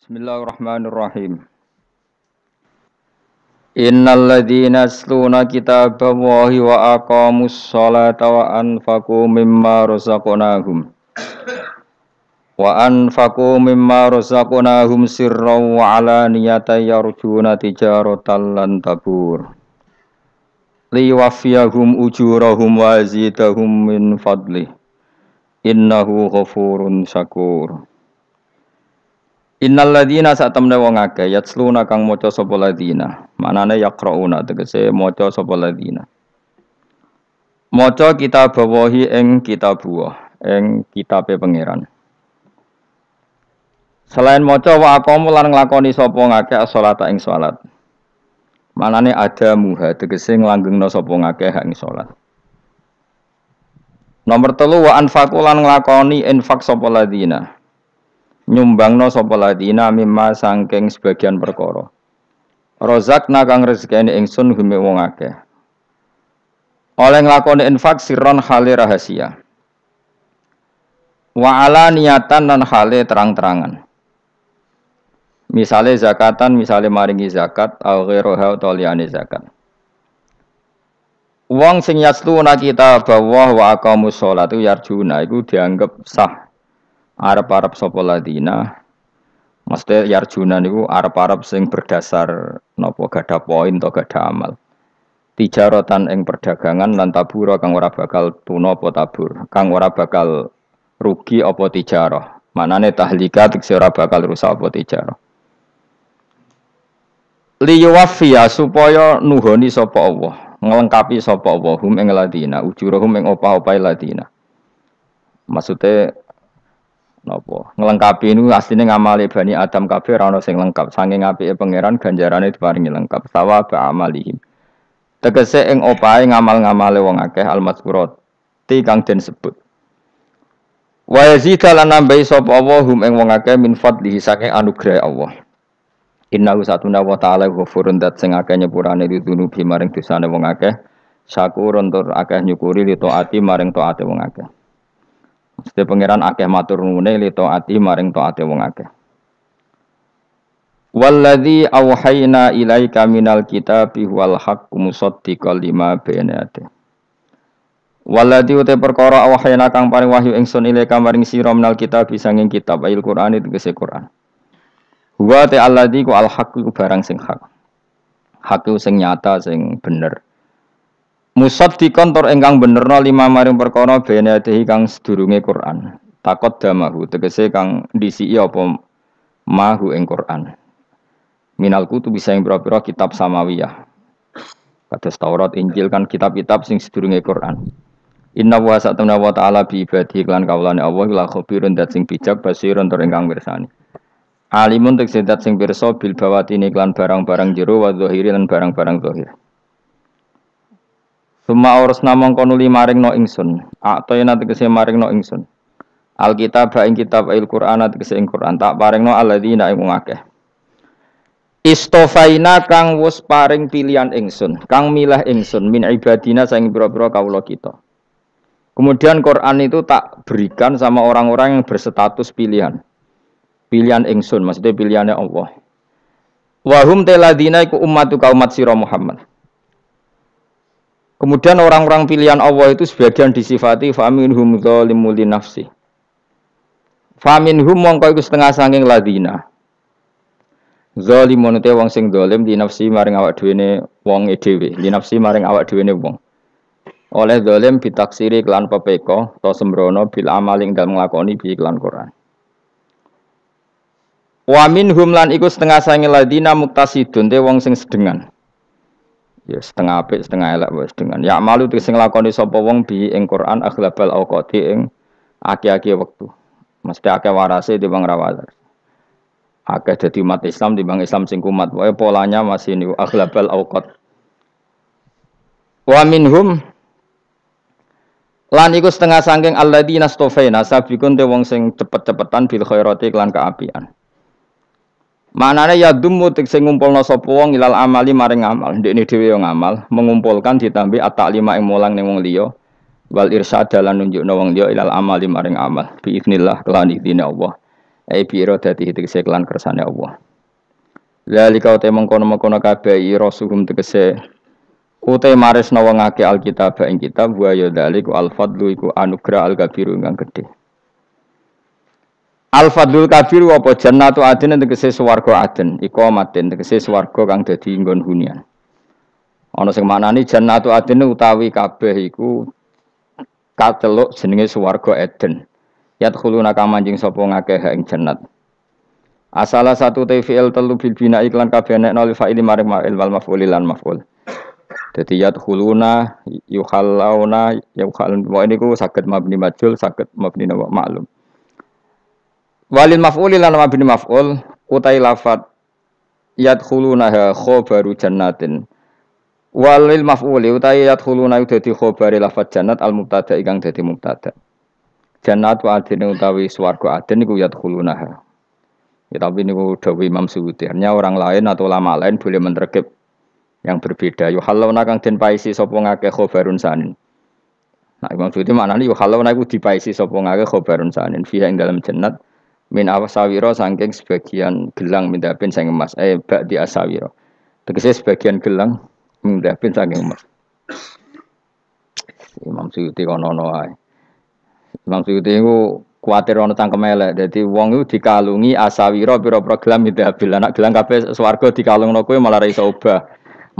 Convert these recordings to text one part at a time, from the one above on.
Bismillahirrahmanirrahim. Innal ladzina yasluna kitaballahi wa aqamus sholata wa anfaqu mimma razaqnahum sirran wa alaniyatan yarjuna tijaratan lan tabur liwaffiyahum ujurahum wa yazidahum min fadlih innahu ghafurun syakur. Innal ladzina satamne wong akeh yatsluna kang maca sapa ladzina manane yaqrauna tegese maca sapa ladzina maca kitab wahi ing kitab Allah ing kitabe pangeran selain maca wa aqamu lan nglakoni sapa ngakeh as-sholata ing salat manane ada muha tegese nglanggengna sapa ngakeh ing salat nomor 3 wa anfaqu lan nglakoni infak sapa ladzina nyumbangno sapa ladina mimma sangking sebagian perkara rozakna kang rezekine ingsun gume wong akeh oleh nglakoni infak sirron hale rahasia wa ala niatan lan hale terang-terangan misale zakatan misale maringi zakat au ghairuha utawa liyane zakat wong sing yasluna kita bawah wa aqamus sholatu yarjuna iku dianggep sah arep-arep sapa ladina mesti yarjuna niku arep-arep sing berdasar napa gadah poin to gadah amal tijaratan ing perdagangan lan tabura kang ora bakal tuna apa tabur kang ora bakal rugi apa tijarah manane tahlika tekse ora bakal rusak apa tijarah liyuwaffiya supaya nuhoni sapa Allah nglengkapi sapa Allah hum ing ladina ujurahum ing opah-opahe ladina maksude napa nglengkapi niku asline ngamale Bani Adam kabeh ora ana sing lengkap saking apike pangeran ganjarane diparingi lengkap sawab amalihim tegese ing opahe ngamal-ngamale wong akeh al-mazkurat kang den sebut wa yazida lan nambahi sapa Allah hum ing wong akeh min fadlihi saking anugerah Allah innahu satuna wa ta'ala ghafurun dat sing akeh nyepurane didunubi maring dosane wong akeh syakurun tur akeh nyukuri li taati maring taate wong akeh mesti pangeran akeh matur nuwune li taati maring taate wong akeh. Walladzi auhayna ilaika minal kitabi wal haqqu musaddiqal lima baina yadayhi. Walladzi uta perkara auhayna kang paring wahyu ingsun ilaika maring sira minal kitabi sanging kitab Al-Qur'an tegese Qur'an. Wa ta alladzi ku al haqqu barang sing hak. Hak sing nyata sing bener. Musaddiqon tur ingkang benerna lima maring perkara bene dehi kang sedurunge Quran. Takot damahu tegese kang disiki apa mahu ing Quran. Minal kutub bisa ing pira-pira kitab samawiyah. Kados Taurat, Injil kan kitab-kitab sing sedurunge Quran. Inna wa sa'tamna wa ta'ala bi ibadihi lan kaulane Allah la khabirun dat sing bijak basirun tur ingkang mirsani. Alimun tegese dat sing pirsa bil bawatini lan barang-barang jero wa zahiri lan barang-barang zahir. Suma urus namong konuli maring no ingsun. Atoyna tegese maring no ingsun. Alkitab ing kitab Al-Qur'an tegese ing Qur'an tak paringno alladzina ing akeh. Istofaina kang wis paring pilihan ingsun, kang milah ingsun min ibadina saing pira-pira kawula kita. Kemudian Quran itu tak berikan sama orang-orang yang berstatus pilihan. Pilihan ingsun maksudnya pilihannya Allah. Wa hum taladina iku ummatuka umat sira Muhammad. Kemudian orang-orang pilihan Allah itu sebagian disifati faminhum zalimul li nafsi. Faminhum mongko iku setengah saking ladina. Zalimun te wong sing zalim li nafsi maring awak dhewe wong dhewe, li nafsi maring awak dhewe wong. Oleh zalim bitaksiri kelan pepeko to sembrono bil amaling dalem nglakoni bi kelan Quran. Wa minhum lan iku setengah saking ladina muktasidun te wong sing sedengan. Ya setengah apik setengah elek wis dengan ya malu sing nglakoni sapa wong bi ing Quran aghlabal awqati ing aki-aki wektu mesti akeh warase timbang rawal akeh dadi umat Islam timbang Islam sing kumat wae polanya masih niku aghlabal awqat wa minhum lan iku setengah saking alladzina stofaina sabikun te wong sing cepet-cepetan bil khairati lan kaapian. Manane ya dumu sing ngumpulna sapa wong ilal amali maring amal ndekne dhewe yo ngamal mengumpulkan ditambi at-ta'lima ing mulang ning wong liya wal irsyad lan nunjukna wong liya ilal amali maring amal bi idznillah kelan idine Allah Bi iradati tegese kelan kersane Allah. Zalika uta mengkono-mengkono kabeh rasuhum tegese uta maresna wong akeh alkitab ing kitab wa ya dzalik al-fadlu iku anugrah al-kabiru kang gedhe. Al-fadlul kabir apa jannatu adin tegese swarga adin iku maten tegese swarga kang dadi nggon hunian. Ana sing maknani jannatu adin utawi kabeh iku kateluk jenenge swarga Eden. Yadkhuluna kamanjing sapa ngakeh ing jannat. Asalah satu TVL telu bil bina iklan kabeh nek nol fa'ili maring ma'il wal maf'ul lan maf'ul. Dadi yadkhuluna yukhalluna yukhallun wa niku saged mabni majhul saged mabni maklum. Walil maf'ul lan mabni maf'ul utai lafat yadkhuluna khabaru jannatin. Walil maf'ul utai yadkhuluna dadi khabari lafat jannat al mubtada ingkang dadi mubtada. Jannatu adin utawi swarga adin niku yadkhuluna. Ya, tapi ini dawuh Imam Suyuti. Hanya orang lain atau ulama lain boleh menerkib yang berbeda. Yuhallawna kang den paisi sapa ngakeh khabarun sanin. Nah, Imam Suyuti maknane yuhallawna iku dipaisi sapa ngakeh khabarun sanin. Fiha ing dalam jannat min awsawira saking sebagian gelang mindapin sing emas. Bak di asawira. Tegese sebagian gelang mindapin saking emas. Imam Suyuti kono-ono ae. Imam Suyuti iku kuwatir ana cangkem elek. Dadi wong iku dikalungi asawira pira-pira gelang mindabil. Anak gelang kabeh swarga dikalungno kowe malah ra iso obah.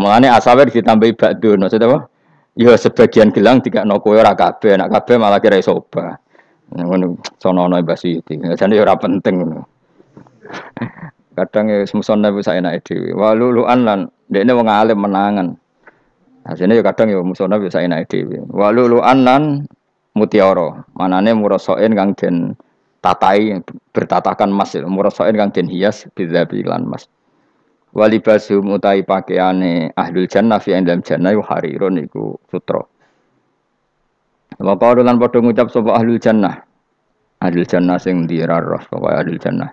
Mulane asawir ditambahi bakdo. Maksud apa? Ya sebagian gelang dikakno kowe ora kabeh, anak kabeh malah kira iso obah. Ngono sono ana Mbah Suyuti. Jane ora penting ngono. Kadang ya musonne wis enake dhewe. Waluluan lan dekne wong alim menangan. Asline ya kadang ya musonne wis enake dhewe. Waluluan lan mutiara, manane murasain kang den tatai bertatakan emas, murasain kang den hias bidzabi lan emas. Walibasum utai pakaiane ahlul jannah fi indam jannah harirun iku sutra. Wa qalu lan padha ngucap sapa ahlul jannah. Ahlul jannah sing dirarah pokoke ahlul jannah.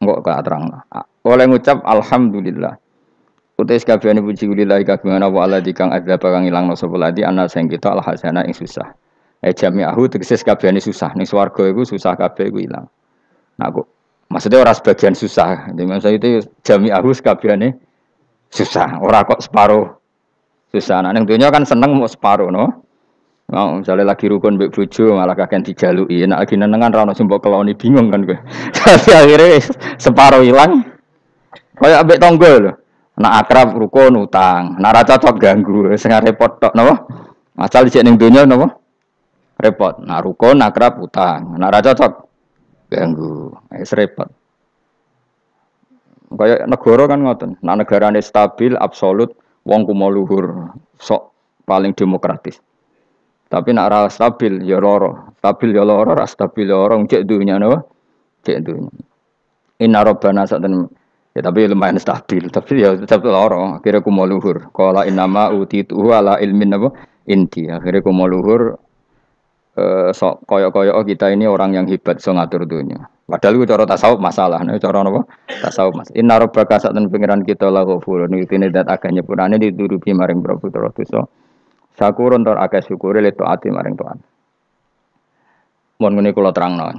Engko ka terang. Oleh ngucap alhamdulillah. Utai sakabehane puji lillahi kagungan wa ala dikang adzab kang ilangno sapa ladi ana sing kita al hasanah ing susah. Jami'ahu tegese kabehane susah. Ning swarga iku susah kabeh iku ilang. Nah kok maksudnya ora sebagian susah. Jadi maksud itu jami'ahu kabehane susah. Ora kok separuh susah. Nah ning donya kan seneng mau separuh no. Mau misalnya lagi rukun mbek bojo malah kakek dijaluki. Nek lagi nenengan ra ono sing mbok keloni bingung kan kowe. Tapi akhirnya separuh ilang. Kaya ambek tangga lho. Nak akrab rukun utang, nak ra cocok ganggu, sing repot tok napa? Asal dicek ning donya napa? Repot. Nah rukun akrab utang. Nah ra cocok ganggu. Wis repot. Kaya negara kan ngoten. Nah negarane stabil absolut wong kumo luhur sok paling demokratis. Tapi nak ra stabil ya loro. Stabil ya loro, ra stabil ya loro cek dunya napa? Cek dunya. Inna rabbana sa'atan ya tapi lumayan stabil. Tapi ya tetap loro. Akhirnya kumo luhur. Qala innama utitu ala ilmin napa? Inti. Akhirnya kumo luhur sok koyok-koyok kita ini orang yang hebat so ngatur dunia. Padahal itu cara tasawuf masalah. Nek cara napa? Tasawuf mas. Inna rabbaka sa'atan pengiran kita la ghafurun. Iki dat agak nyepurane diturupi maring Prabu dosa. Sakurun tor akeh syukure le taati maring Tuhan. Mun ngene kula terangno.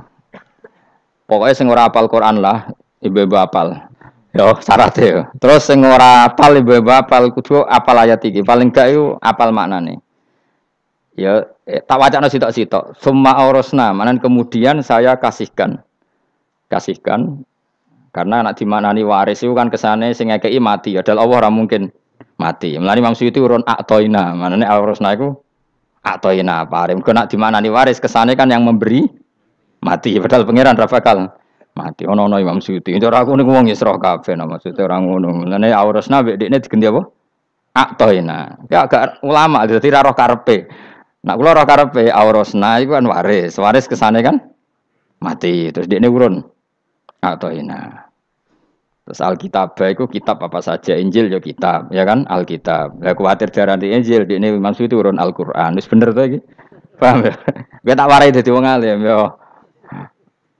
Pokoke sing ora hafal Quran lah, ibu-ibu hafal. Yo syaratnya. Terus sing ora hafal ibu-ibu hafal kudu hafal ayat iki. Paling gak iku hafal maknane. Ya tak wacana sitok-sitok. Summa aurasna, manan kemudian saya kasihkan karena anak dimanani waris itu kan kesane sing ngekeki mati. Padahal Allah ora mungkin mati. Mulane Imam Suyuti urun atoina, manane aurasna iku atoina paring. Kok nak dimanani waris kesane kan yang memberi mati. Padahal pangeran ra bakal mati. Ono Imam Suyuti. Cara aku niku wong Isra kabeh maksudnya ora ngono. Mulane aurasna mek dekne diganti apa? Atoina. Ya agak ulama dadi ra roh karepe. Nak kula ora karepe aurasna iku kan waris. Waris kesane kan mati. Terus dekne urun atoina. Terus Alkitab iku kitab apa saja, Injil ya kitab, ya kan? Alkitab. Lah kuwatir darani Injil dekne maksud itu urun Al-Qur'an. Wis bener to iki? Paham ya? Kowe tak warai dadi wong alim ya.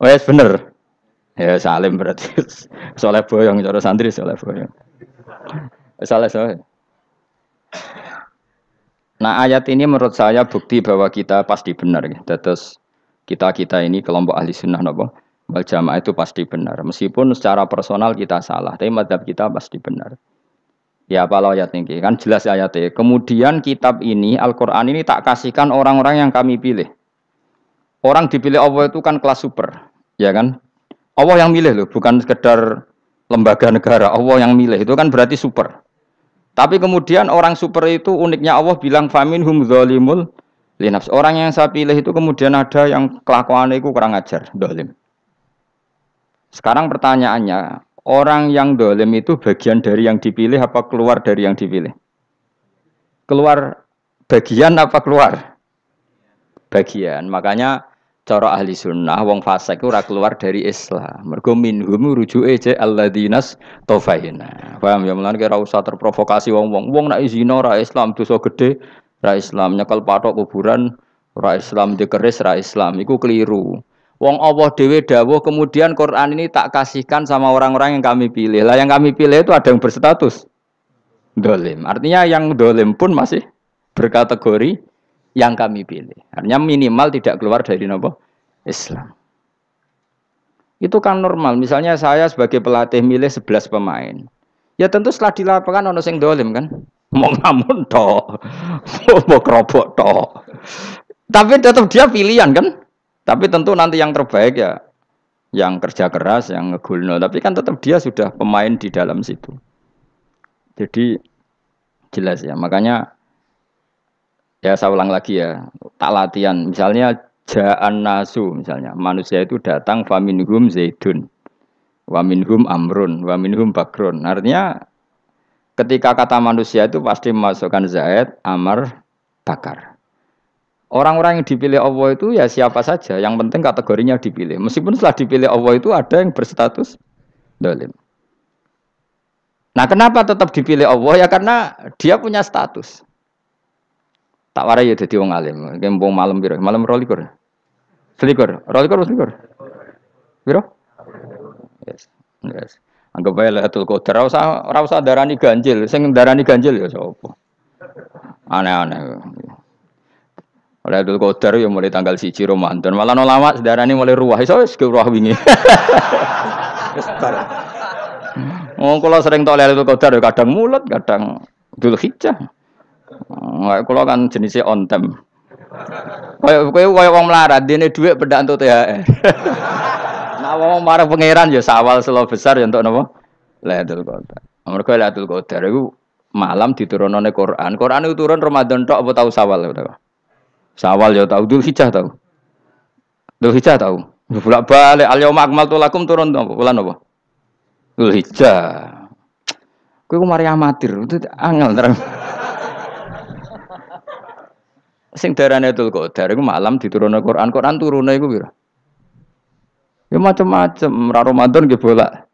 Wis bener. Ya salim berarti. Soleh boyong cara santri soleh boyong. Saleh. Nah ayat ini menurut saya bukti bahwa kita pasti benar. Terus kita ini kelompok ahli sunnah napa wal jamaah itu pasti benar. Meskipun secara personal kita salah, tapi mazhab kita pasti benar. Ya apa ayat ini kan jelas ayatnya. Kemudian kitab ini Al-Qur'an ini tak kasihkan orang-orang yang kami pilih. Orang dipilih Allah itu kan kelas super, ya kan? Allah yang milih loh, bukan sekedar lembaga negara. Allah yang milih itu kan berarti super. Tapi kemudian orang super itu uniknya Allah bilang faminhum zalimul linafs. Orang yang saya pilih itu kemudian ada yang kelakuannya itu kurang ajar, zalim. Sekarang pertanyaannya, orang yang zalim itu bagian dari yang dipilih apa keluar dari yang dipilih? Keluar bagian apa keluar? Bagian. Makanya cara ahli sunnah wong fasik ora keluar dari Islam. Mergo minhum rujuke je alladinas tofaina. Paham ya mulane ora usah terprovokasi wong-wong. Wong nek zina ora Islam dosa gede, ora Islam nyekel patok kuburan, ora Islam dikeris ora Islam. Iku keliru. Wong Allah dhewe dawuh kemudian Quran ini tak kasihkan sama orang-orang yang kami pilih. Lah yang kami pilih itu ada yang berstatus dolim. Artinya yang dolim pun masih berkategori yang kami pilih. Artinya minimal tidak keluar dari Islam. Itu kan normal. Misalnya saya sebagai pelatih milih 11 pemain. Ya tentu setelah di lapangan ono sing dolim kan. Mau ngamun toh. Mau kerobok toh. Tapi tetap dia pilihan kan. Tapi tentu nanti yang terbaik ya yang kerja keras, yang ngegulno. Tapi kan tetap dia sudah pemain di dalam situ. Jadi jelas ya. Makanya ya saya ulang lagi ya, tak latihan. Misalnya ja'an nasu, misalnya manusia itu datang faminhum zaidun, waminhum amrun, waminhum bakrun. Artinya ketika kata manusia itu pasti memasukkan zaid, amr, bakar. Orang-orang yang dipilih Allah itu ya siapa saja, yang penting kategorinya dipilih. Meskipun setelah dipilih Allah itu ada yang berstatus dolim. Nah kenapa tetap dipilih Allah? Ya karena dia punya status. Tak warai ya jadi wong alim. Kembung malam piro? Malam rolikur. Selikur. Rolikur selikur. Piro? Yes. Yes. Anggap bae Lailatul Qadar ora usah darani ganjil. Sing darani ganjil ya sapa? Aneh-aneh. Lailatul Qadar ya mulai tanggal 1 Ramadan. Malah ulama darani mulai ruwah. Iso wis ruwah wingi. Wis bar. Kula sering tok Lailatul Qadar ya kadang mulut, kadang Dzulhijjah. Kalau kan jenisnya on time. Kayak wong melarat, dene dhuwit pendak entuk THR. Nah wong marang pangeran ya sawal selo besar ya entuk napa? Lailatul Qadar. Mergo Lailatul Qadar iku malam diturunane Quran. Quran itu turun Ramadan tok apa tau Sawal ta? Sawal ya tau, Dzulhijjah tau. Dzulhijjah tau. Bolak-balik al-yauma akmaltu lakum turun apa? Bulan apa? Dzulhijjah. Kowe mari amatir, itu angel terang. Sing darane Lailatul Qadar iku malam diturunne Quran. Quran turune iku pira? Ya macam-macam, ra Ramadan nggih bolak.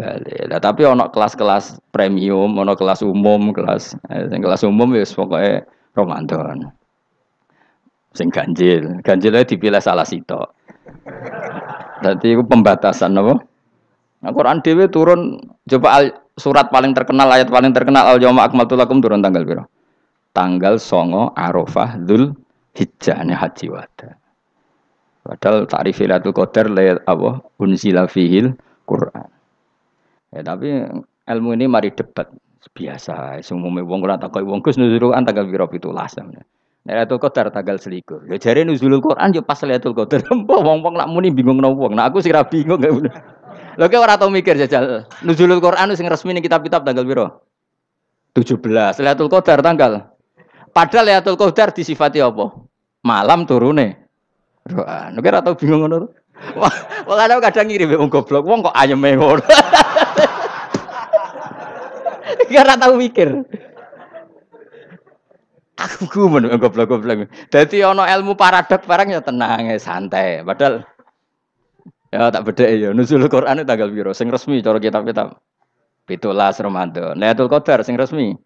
Lah tapi ana kelas-kelas premium, ana kelas umum, sing kelas umum ya pokoke Ramadan. Sing ganjil, ganjile dipilih salah sitok. Dadi iku pembatasan apa? Nah, Quran dhewe turun coba surat paling terkenal, ayat paling terkenal al-yauma akmaltu lakum turun tanggal pira? Tanggal 9 Arafah Dzulhijjah haji wada. Padahal ta'rif Lailatul Qadar layat apa unzila fihil Quran. Ya tapi ilmu ini mari debat biasa. Umume wong ora takok wong Gus nuzul Quran tanggal pira 17. Lailatul Qadar tanggal 21. Ya jare nuzulul Quran yo pas Lailatul Qadar. Wong-wong nak muni bingung nang wong. Nah aku sing ra bingung. Lho kok ora tau mikir jajal. Nuzulul Quran sing resmi ning kitab-kitab tanggal pira? 17. Lailatul Qadar tanggal. Padahal Lailatul Qadar disifati apa? Malam turune. Quran. Nek ora tau bingung ngono. Wong kadang ngirim wong goblok, wong kok ayeme ngono. Ora tau mikir. Aku gumun goblok-goblok. Dadi ana ilmu paradok barang ya tenang, santai. Padahal ya tak bedhek ya. Nuzulul Quran tanggal piro? Sing resmi cara kitab-kitab. 17 Ramadan. Lailatul Qadar sing resmi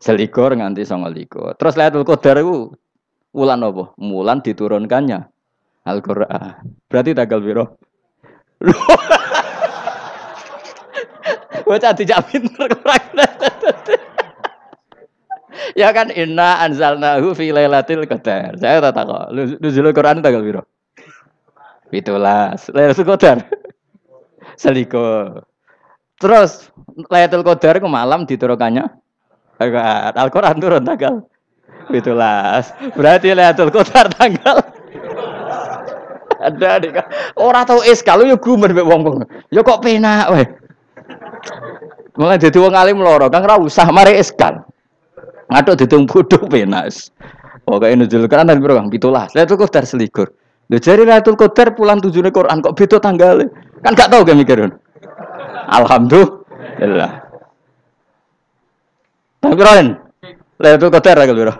21 nganti 29. Terus Lailatul Qadar iku wulan apa? Wulan diturunkannya Al-Qur'an. Berarti tanggal piro? Bocah dijak pinter kurang. Ya kan inna anzalnahu fi lailatul qadar. Saya tak tahu. Nuzulul Quran tanggal piro? 17. Lailatul Qadar selikur. Terus Lailatul Qadar ku malam diturukannya Al-Qur'an turun tanggal 17. Berarti Lailatul Qadar tanggal ada dik. Ora tau kalau yo gumer mbek wong-wong. Ya kok penak wae. Mulai dadi wong alim loro, Kang ora usah mari eskal. Ngaduk didung bodho penak. Pokoke nuzul Quran dan biro Kang 17. Lailatul Qadar selikur. Lho jare Lailatul Qadar pulang tujune Quran kok beda tanggale. Kan gak tau ge mikir. Alhamdulillah. Tapi Ron, Lailatul Qadar tanggal biro.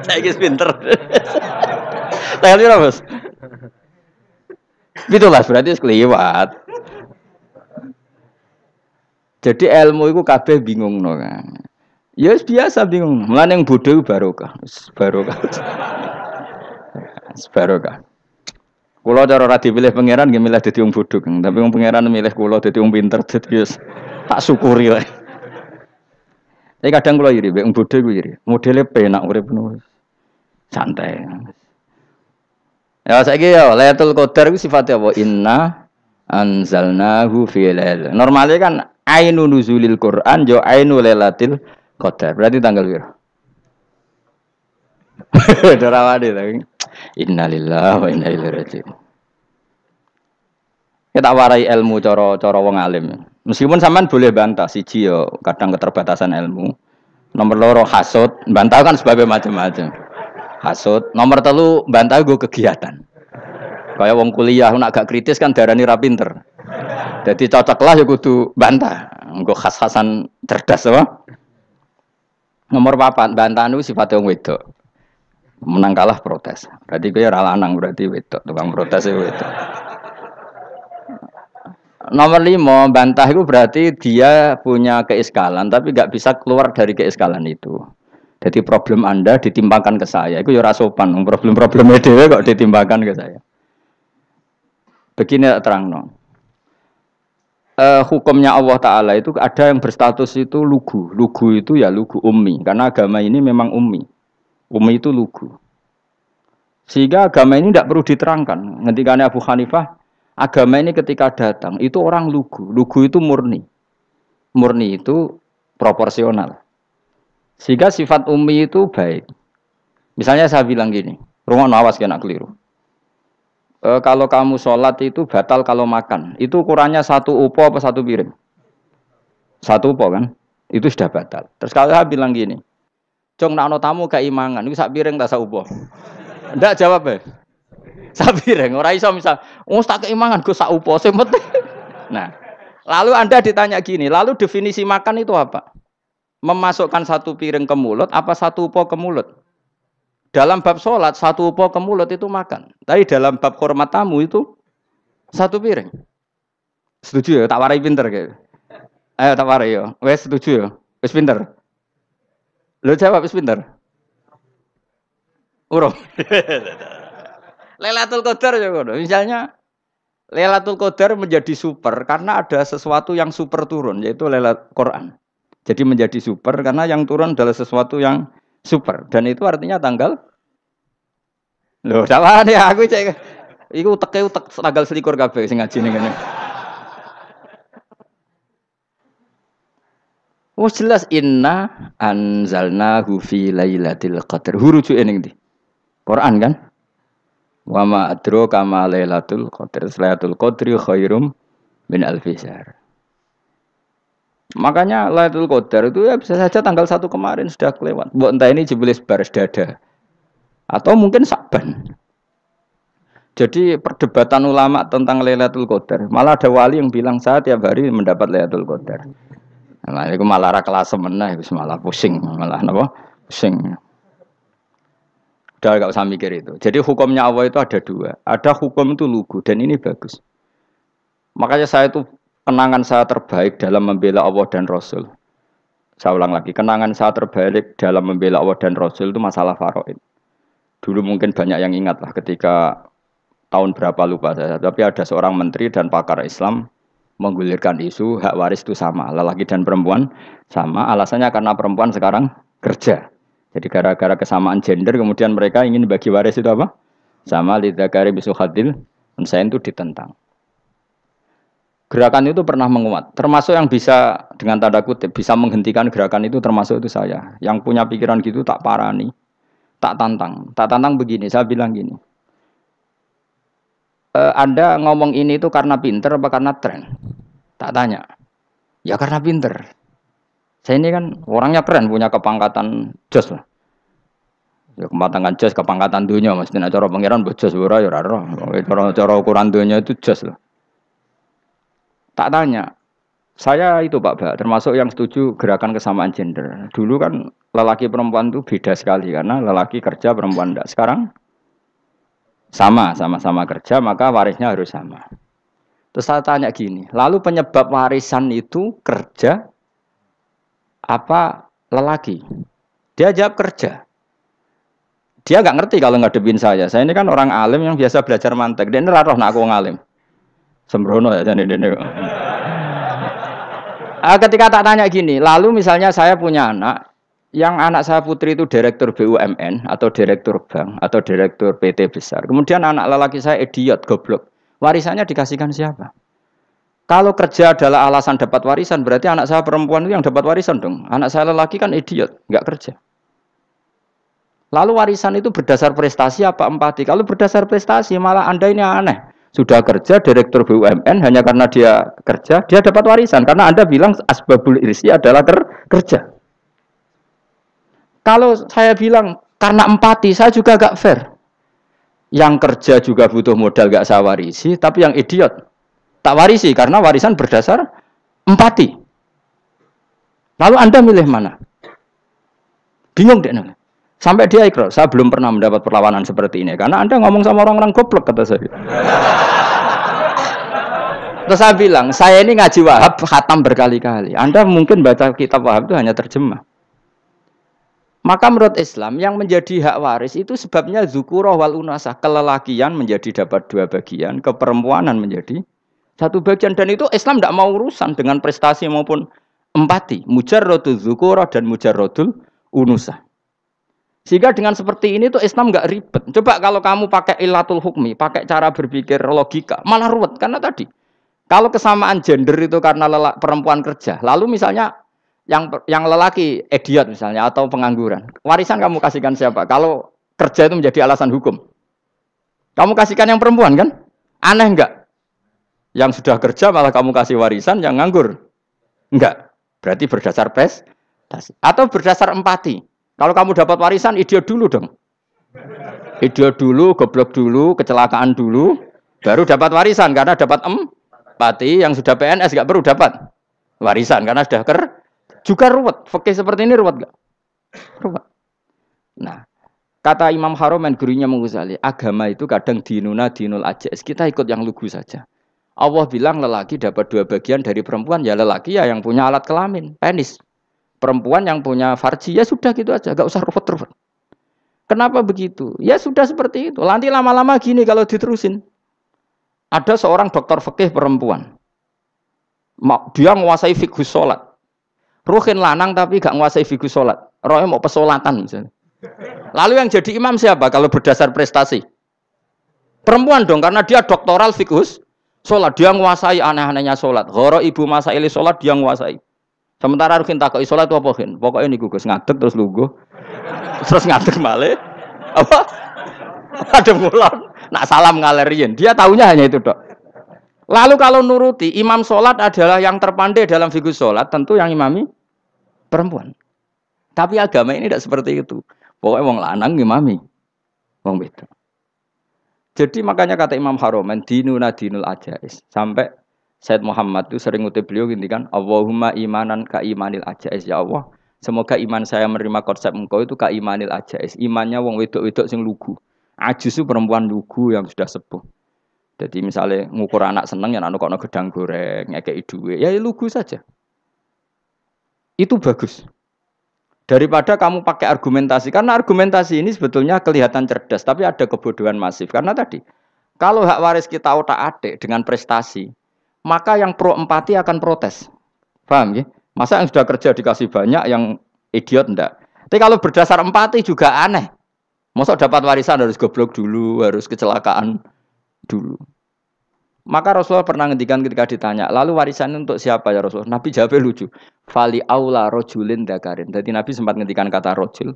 Saya pinter. Tanggal berapa, Bos? Itulah berarti sekeliwat. Jadi ilmu itu kabeh bingung no kan. Ya biasa bingung. Mulane yang bodoh barokah. Barokah. Barokah. Kula cara ora dipilih pangeran nggih milih dadi wong bodoh, Kang. Tapi wong pangeran milih kula dadi wong pinter dadi tak syukuri wae. Tapi kadang kula iri, wong bodoh iku iri. Modele penak urip ngono. Santai. Ya saiki ya Lailatul Qadar iku sifate apa? Inna anzalnahu fi lail. Normale kan ainu nuzulil Quran yo ainu Lailatul Qadar. Berarti tanggal piro? Dorawade ta. Innalillahi wa inna ilaihi raji'un. Kita warai ilmu cara wong alim. Meskipun sampean boleh bantah siji yo kadang keterbatasan ilmu. Nomor loro hasud, bantah kan sebabnya macam-macam. Hasud, nomor 3 bantah gue kegiatan. Kayak wong kuliah nak gak kritis kan darani ra pinter. Jadi cocoklah ya kudu bantah. Nggo khas-khasan cerdas apa? Nomor 4 bantah niku sifate wong wedok. Menang kalah protes. Berarti kowe ora lanang berarti wedok, tukang protes wedok. Nomor 5 bantah itu berarti dia punya keiskalan tapi gak bisa keluar dari keiskalan itu. Jadi problem Anda ditimbangkan ke saya, itu ya rasopan. Problem-problemnya dewe kok ditimbangkan ke saya. Begini terang no. Hukumnya Allah Ta'ala itu ada yang berstatus itu lugu. Lugu itu ya lugu ummi. Karena agama ini memang ummi. Ummi itu lugu. Sehingga agama ini tidak perlu diterangkan. Ngendikane Abu Hanifah, agama ini ketika datang, itu orang lugu. Lugu itu murni. Murni itu proporsional. Sehingga sifat ummi itu baik. Misalnya saya bilang gini, rungokno awas kena keliru. Kalau kamu sholat itu batal kalau makan. Itu ukurannya 1 upo apa 1 piring? 1 upo kan? Itu sudah batal. Terus kalau saya bilang gini, Jong nak ono tamu keimangan, itu sak piring tak sak upo? Ndak jawab ya? Sak piring. Ora iso misal, tak keimangan gue sak upo sing penting. Nah, lalu Anda ditanya gini, lalu definisi makan itu apa? Memasukkan 1 piring ke mulut apa 1 upo ke mulut? Dalam bab sholat 1 upo ke mulut itu makan. Tapi dalam bab hormat tamu itu 1 piring. Setuju ya? Tak warai pinter kayak. Ayo tak warai ya. Wes setuju ya? Wes pinter. Lo jawab wes pinter. Urung. Lailatul Qadar ya ngono. Misalnya Lailatul Qadar menjadi super karena ada sesuatu yang super turun yaitu Lailatul Quran. Jadi menjadi super karena yang turun adalah sesuatu yang super dan itu artinya tanggal. Loh, salah nih aku cek. Iku utek tanggal 21 kabeh sing ngaji ning ngene. Oh jelas inna anzalnahu fi lailatul qadar. Hurujuke ning ndi? Quran kan? Wa ma adraka ma lailatul qadar. Lailatul qadri khairum min alfi syahr. Makanya Lailatul Qadar itu ya bisa saja tanggal 1 kemarin sudah kelewat. Mbok entah ini jebelis baris dada. Atau mungkin Sa'ban. Jadi perdebatan ulama tentang Lailatul Qadar. Malah ada wali yang bilang saya tiap hari mendapat Lailatul Qadar. Nah, itu malah ra kelas meneh, malah pusing, malah napa? Pusing. Udah enggak usah mikir itu. Jadi hukumnya Allah itu ada 2. Ada hukum itu lugu dan ini bagus. Makanya saya itu kenangan saya terbaik dalam membela Allah dan Rasul. Saya ulang lagi, kenangan saya terbaik dalam membela Allah dan Rasul itu masalah faraid. Dulu mungkin banyak yang ingat lah ketika tahun berapa lupa saya. Tapi ada seorang menteri dan pakar Islam menggulirkan isu hak waris itu sama. Lelaki dan perempuan sama. Alasannya karena perempuan sekarang kerja. Jadi gara-gara kesamaan gender kemudian mereka ingin bagi waris itu apa? sama lidzakari bisul hadil unsain itu ditentang. Gerakan itu pernah menguat, termasuk yang bisa dengan tanda kutip bisa menghentikan gerakan itu termasuk itu saya. Yang punya pikiran gitu tak parani, tak tantang begini. Saya bilang gini, Anda ngomong ini itu karena pinter apa karena tren? Tak tanya, ya karena pinter. Saya ini kan orangnya keren, punya kepangkatan jos lah. Ya kepangkatan jos, kepangkatan dunia, mestinya cara pangeran bojos ora ya ora. Cara ukuran dunia itu jos lah. Tak tanya, saya itu Pak Ba, termasuk yang setuju gerakan kesamaan gender. Dulu kan lelaki perempuan itu beda sekali karena lelaki kerja perempuan tidak. Sekarang sama-sama kerja maka warisnya harus sama. Terus saya tanya gini, lalu penyebab warisan itu kerja apa lelaki? Dia jawab kerja. Dia nggak ngerti kalau ngadepin saya. Saya ini kan orang alim yang biasa belajar mantek. Dia ini roh nak aku ngalim. Sembrono ya jadi ini. Ketika tak tanya gini, lalu misalnya saya punya anak, yang anak saya putri itu direktur BUMN atau direktur bank atau direktur PT besar. Kemudian anak lelaki saya idiot, goblok. Warisannya dikasihkan siapa? Kalau kerja adalah alasan dapat warisan, berarti anak saya perempuan itu yang dapat warisan dong. Anak saya lelaki kan idiot, nggak kerja. Lalu warisan itu berdasar prestasi apa empati? Kalau berdasar prestasi, malah Anda ini aneh. Sudah kerja direktur BUMN hanya karena dia kerja, dia dapat warisan. Karena Anda bilang asbabul irsi adalah kerja. Kalau saya bilang karena empati, saya juga gak fair. Yang kerja juga butuh modal gak saya warisi, tapi yang idiot tak warisi karena warisan berdasar empati. Lalu Anda milih mana? Bingung deh. Sampai dia ikrar, saya belum pernah mendapat perlawanan seperti ini. Karena Anda ngomong sama orang-orang goblok, kata saya. Terus saya bilang, saya ini ngaji Wahab, khatam berkali-kali. Anda mungkin baca kitab Wahab itu hanya terjemah. Maka menurut Islam, yang menjadi hak waris itu sebabnya zukurah wal unasah. Kelelakian menjadi dapat 2 bagian, keperempuanan menjadi 1 bagian. Dan itu Islam tidak mau urusan dengan prestasi maupun empati. Mujarrodul zukurah dan mujarrodul unusah. Sehingga dengan seperti ini tuh Islam nggak ribet. Coba kalau kamu pakai ilatul hukmi, pakai cara berpikir logika, malah ruwet. Karena tadi, kalau kesamaan gender itu karena perempuan kerja, lalu misalnya yang lelaki idiot misalnya atau pengangguran, warisan kamu kasihkan siapa? Kalau kerja itu menjadi alasan hukum, kamu kasihkan yang perempuan kan? Aneh enggak? Yang sudah kerja malah kamu kasih warisan, yang nganggur enggak? Berarti berdasar prestasi atau berdasar empati. Kalau kamu dapat warisan, idiot dulu dong. Idiot dulu, goblok dulu, kecelakaan dulu, baru dapat warisan karena dapat empati. Yang sudah PNS enggak perlu dapat warisan karena sudah juga ruwet. Fikih seperti ini ruwet enggak? Ruwet. Nah, kata Imam Haromen gurunya Ghazali, agama itu kadang dinuna dinul ajais. Kita ikut yang lugu saja. Allah bilang lelaki dapat 2 bagian dari perempuan, ya lelaki ya yang punya alat kelamin, penis. Perempuan yang punya farji, ya sudah gitu aja, gak usah ruwet-ruwet. Kenapa begitu? Ya sudah seperti itu. Nanti lama-lama gini kalau diterusin. Ada seorang dokter fikih perempuan. Dia menguasai fikih sholat. Ruhin lanang tapi gak menguasai fikih sholat. Rohnya mau pesolatan misalnya. Lalu yang jadi imam siapa kalau berdasar prestasi? Perempuan dong, karena dia doktoral fikih sholat. Dia menguasai aneh-anehnya sholat. Ghoro ibu masaili sholat dia menguasai. Sementara Rukin takoki salat apa Kin? Pokoknya niku Gus ngadeg terus lungguh. Terus ngadeg malih. Apa? Ada ngulon. Nak salam ngalerien. Dia tahunya hanya itu, Dok. Lalu kalau nuruti imam salat adalah yang terpandai dalam fikih salat, tentu yang imami perempuan. Tapi agama ini tidak seperti itu. Pokoknya wong lanang imami. Wong beda. Jadi makanya kata Imam Haromen dinuna dinul ajais. Sampai Said Muhammad itu sering ngutip beliau gini kan, Allahumma imanan ka imanil ajais, ya Allah. Semoga iman saya menerima konsep engkau itu ka imanil ajais. Imannya wong wedok-wedok sing lugu. Ajis itu perempuan lugu yang sudah sepuh. Jadi misalnya ngukur anak seneng ya anak kono gedang goreng, ngekei duwe, ya lugu saja. Itu bagus. Daripada kamu pakai argumentasi, karena argumentasi ini sebetulnya kelihatan cerdas, tapi ada kebodohan masif. Karena tadi, kalau hak waris kita otak-atik dengan prestasi, maka yang pro empati akan protes. Paham ya? Masa yang sudah kerja dikasih banyak, yang idiot enggak? Tapi kalau berdasar empati juga aneh. Masa dapat warisan harus goblok dulu, harus kecelakaan dulu. Maka Rasulullah pernah ngendikan ketika ditanya, lalu warisan untuk siapa ya Rasulullah? Nabi jawabnya lucu. Fali aula rojulin dakarin. Jadi Nabi sempat ngendikan kata rojul.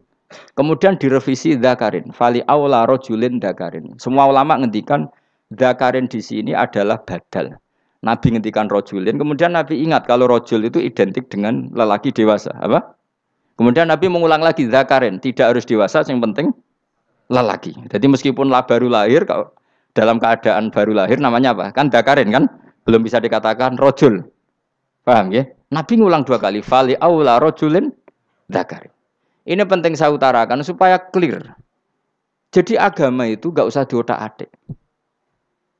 Kemudian direvisi dakarin. Fali aula rojulin dakarin. Semua ulama ngendikan dakarin di sini adalah badal. Nabi ngendikan rojulin. Kemudian Nabi ingat kalau rojul itu identik dengan lelaki dewasa. Apa? Kemudian Nabi mengulang lagi dakarin. Tidak harus dewasa, yang penting lelaki. Jadi meskipun baru lahir, kalau dalam keadaan baru lahir namanya apa? Kan dakarin kan? Belum bisa dikatakan rojul. Paham ya? Nabi ngulang 2 kali. Fali aula rojulin dakarin. Ini penting saya utarakan supaya clear. Jadi agama itu gak usah diotak-atik.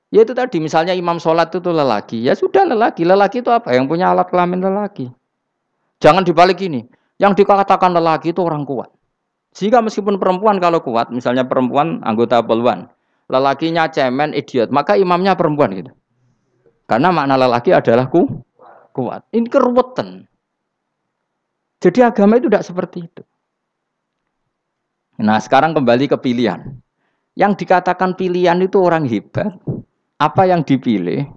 Ya itu tadi misalnya imam sholat itu lelaki. Ya sudah lelaki. Lelaki itu apa? Yang punya alat kelamin lelaki. Jangan dibalik ini. Yang dikatakan lelaki itu orang kuat. Jika meskipun perempuan kalau kuat, misalnya perempuan anggota poluan, lelakinya cemen, idiot, maka imamnya perempuan gitu. Karena makna lelaki adalah kuat. Ini keruwetan. Jadi agama itu tidak seperti itu. Nah sekarang kembali ke pilihan. Yang dikatakan pilihan itu orang hebat. Apa yang dipilih?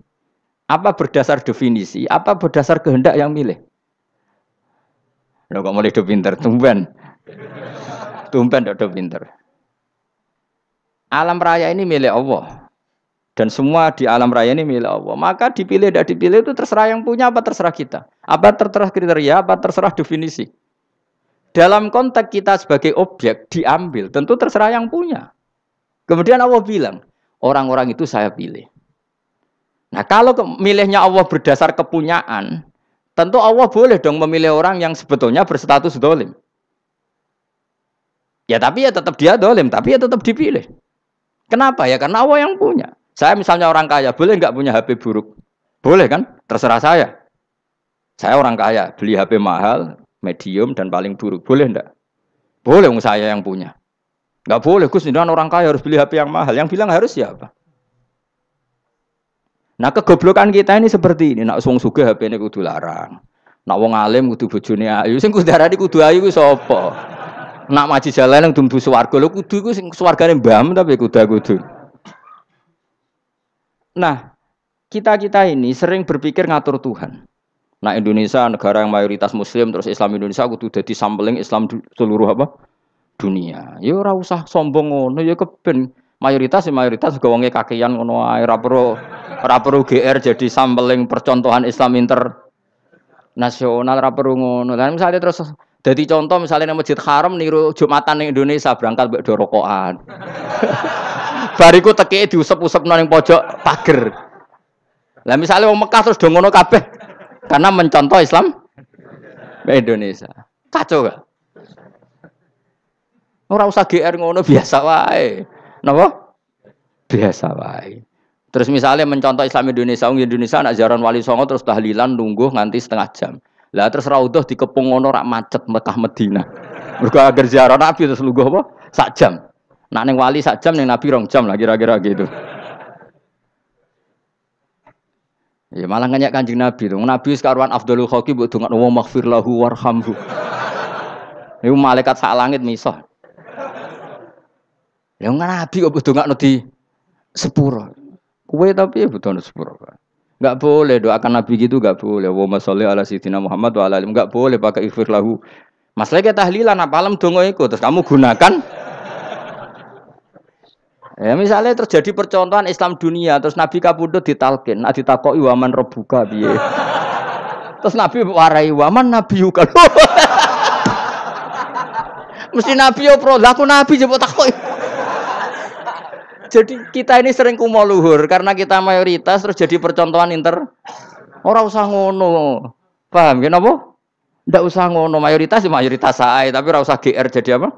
Apa berdasar definisi? Apa berdasar kehendak yang milih? Loh kok mulai do pinter, tumben do pinter. Alam raya ini milik Allah. Dan semua di alam raya ini milik Allah. Maka dipilih tidak dipilih itu terserah yang punya apa terserah kita. Apa terserah kriteria, apa terserah definisi. Dalam konteks kita sebagai objek diambil, tentu terserah yang punya. Kemudian Allah bilang, orang-orang itu saya pilih. Nah kalau milihnya Allah berdasar kepunyaan, tentu Allah boleh dong memilih orang yang sebetulnya berstatus dolim. Ya tapi ya tetap dia dolim, tapi ya tetap dipilih. Kenapa ya? Karena Allah yang punya. Saya misalnya orang kaya, boleh nggak punya HP buruk? Boleh kan? Terserah saya. Saya orang kaya, beli HP mahal, medium, dan paling buruk. Boleh enggak? Boleh, saya yang punya. Nggak boleh, Gus, dengan orang kaya harus beli HP yang mahal. Yang bilang harus siapa? Nah kegoblokan kita ini seperti ini. Nak wong sugih HP ini kudu larang. Nak wong alim kudu bojone ayu. Sing kudu darani kudu ayu ku sapa? Nak maji jalan yang dumbu swarga lho kudu iku sing swargane mbam tapi kudu. Nah, kita ini sering berpikir ngatur Tuhan. Nah, Indonesia negara yang mayoritas muslim terus Islam Indonesia kudu dadi sampling Islam seluruh apa? Dunia. Ya ora usah sombong ngono ya keben mayoritas juga wonge kakean ngono ae ora perlu GR jadi sampling percontohan Islam internasional ora perlu ngono. Lah misalnya terus dadi contoh misalnya Masjid Haram niru Jumatan ning Indonesia berangkat mbek do rokokan. Bariku teki diusep-usep nang pojok pager. Lah misalnya wong Mekah terus do ngono kabeh karena mencontoh Islam Indonesia. Kacau gak? Ora usah GR ngono biasa wae. Napa? Biasa wae. Terus misalnya mencontoh Islam Indonesia, Indonesia nak ziarah Wali Songo terus tahlilan nunggu nganti setengah jam. Lah terus raudhah dikepung ngono rak macet Mekah Madinah. Mergo agar ziarah Nabi terus lungguh apa? Sak jam. Nak ning wali sak jam ning Nabi 2 jam lah kira-kira gitu. Ya malah nganyak Kanjeng Nabi to. Nabi sekaruan afdhalul khalqi mbok dongakno wa maghfir lahu warhamhu. Niku malaikat sak langit misah. Ya Nabi kok dongakno di sepuro. Kue tapi ya betul sepuro. Enggak boleh doakan Nabi gitu enggak boleh. Wa sholli ala sayyidina Muhammad wa ala alihi enggak boleh pakai ighfir lahu. Masalahnya tahlilan apa alam donga iku terus kamu gunakan. Ya misalnya terjadi percontohan Islam dunia terus Nabi kapundhut ditalkin, nak ditakoki waman rebuka piye. Terus Nabi warai waman nabiyuka. Mesti Nabi yo pro, lah aku Nabi jebok takoki. Jadi kita ini sering kumo luhur karena kita mayoritas terus jadi percontohan Ora usah ngono. Paham ya napa? Ndak usah ngono, mayoritas sae, tapi ora usah GR jadi apa?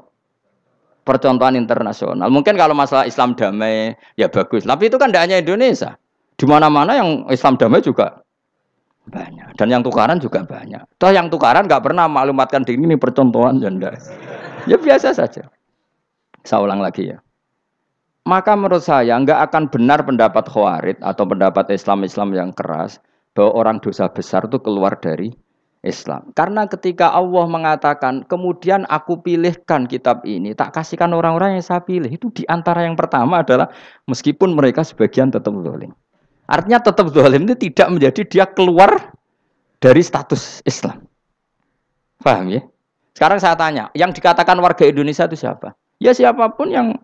Percontohan internasional. Mungkin kalau masalah Islam damai ya bagus. Tapi itu kan tidak hanya Indonesia. Di mana-mana yang Islam damai juga banyak. Dan yang tukaran juga banyak. Toh yang tukaran nggak pernah maklumatkan diri ini percontohan janda. Ya biasa saja. Saya ulang lagi ya. Maka menurut saya nggak akan benar pendapat Khawarij atau pendapat Islam yang keras bahwa orang dosa besar itu keluar dari Islam. Karena ketika Allah mengatakan, kemudian aku pilihkan kitab ini, tak kasihkan orang-orang yang saya pilih. Itu diantara yang pertama adalah meskipun mereka sebagian tetap zalim. Artinya tetap zalim itu tidak menjadi dia keluar dari status Islam. Paham ya? Sekarang saya tanya, yang dikatakan warga Indonesia itu siapa? Ya siapapun yang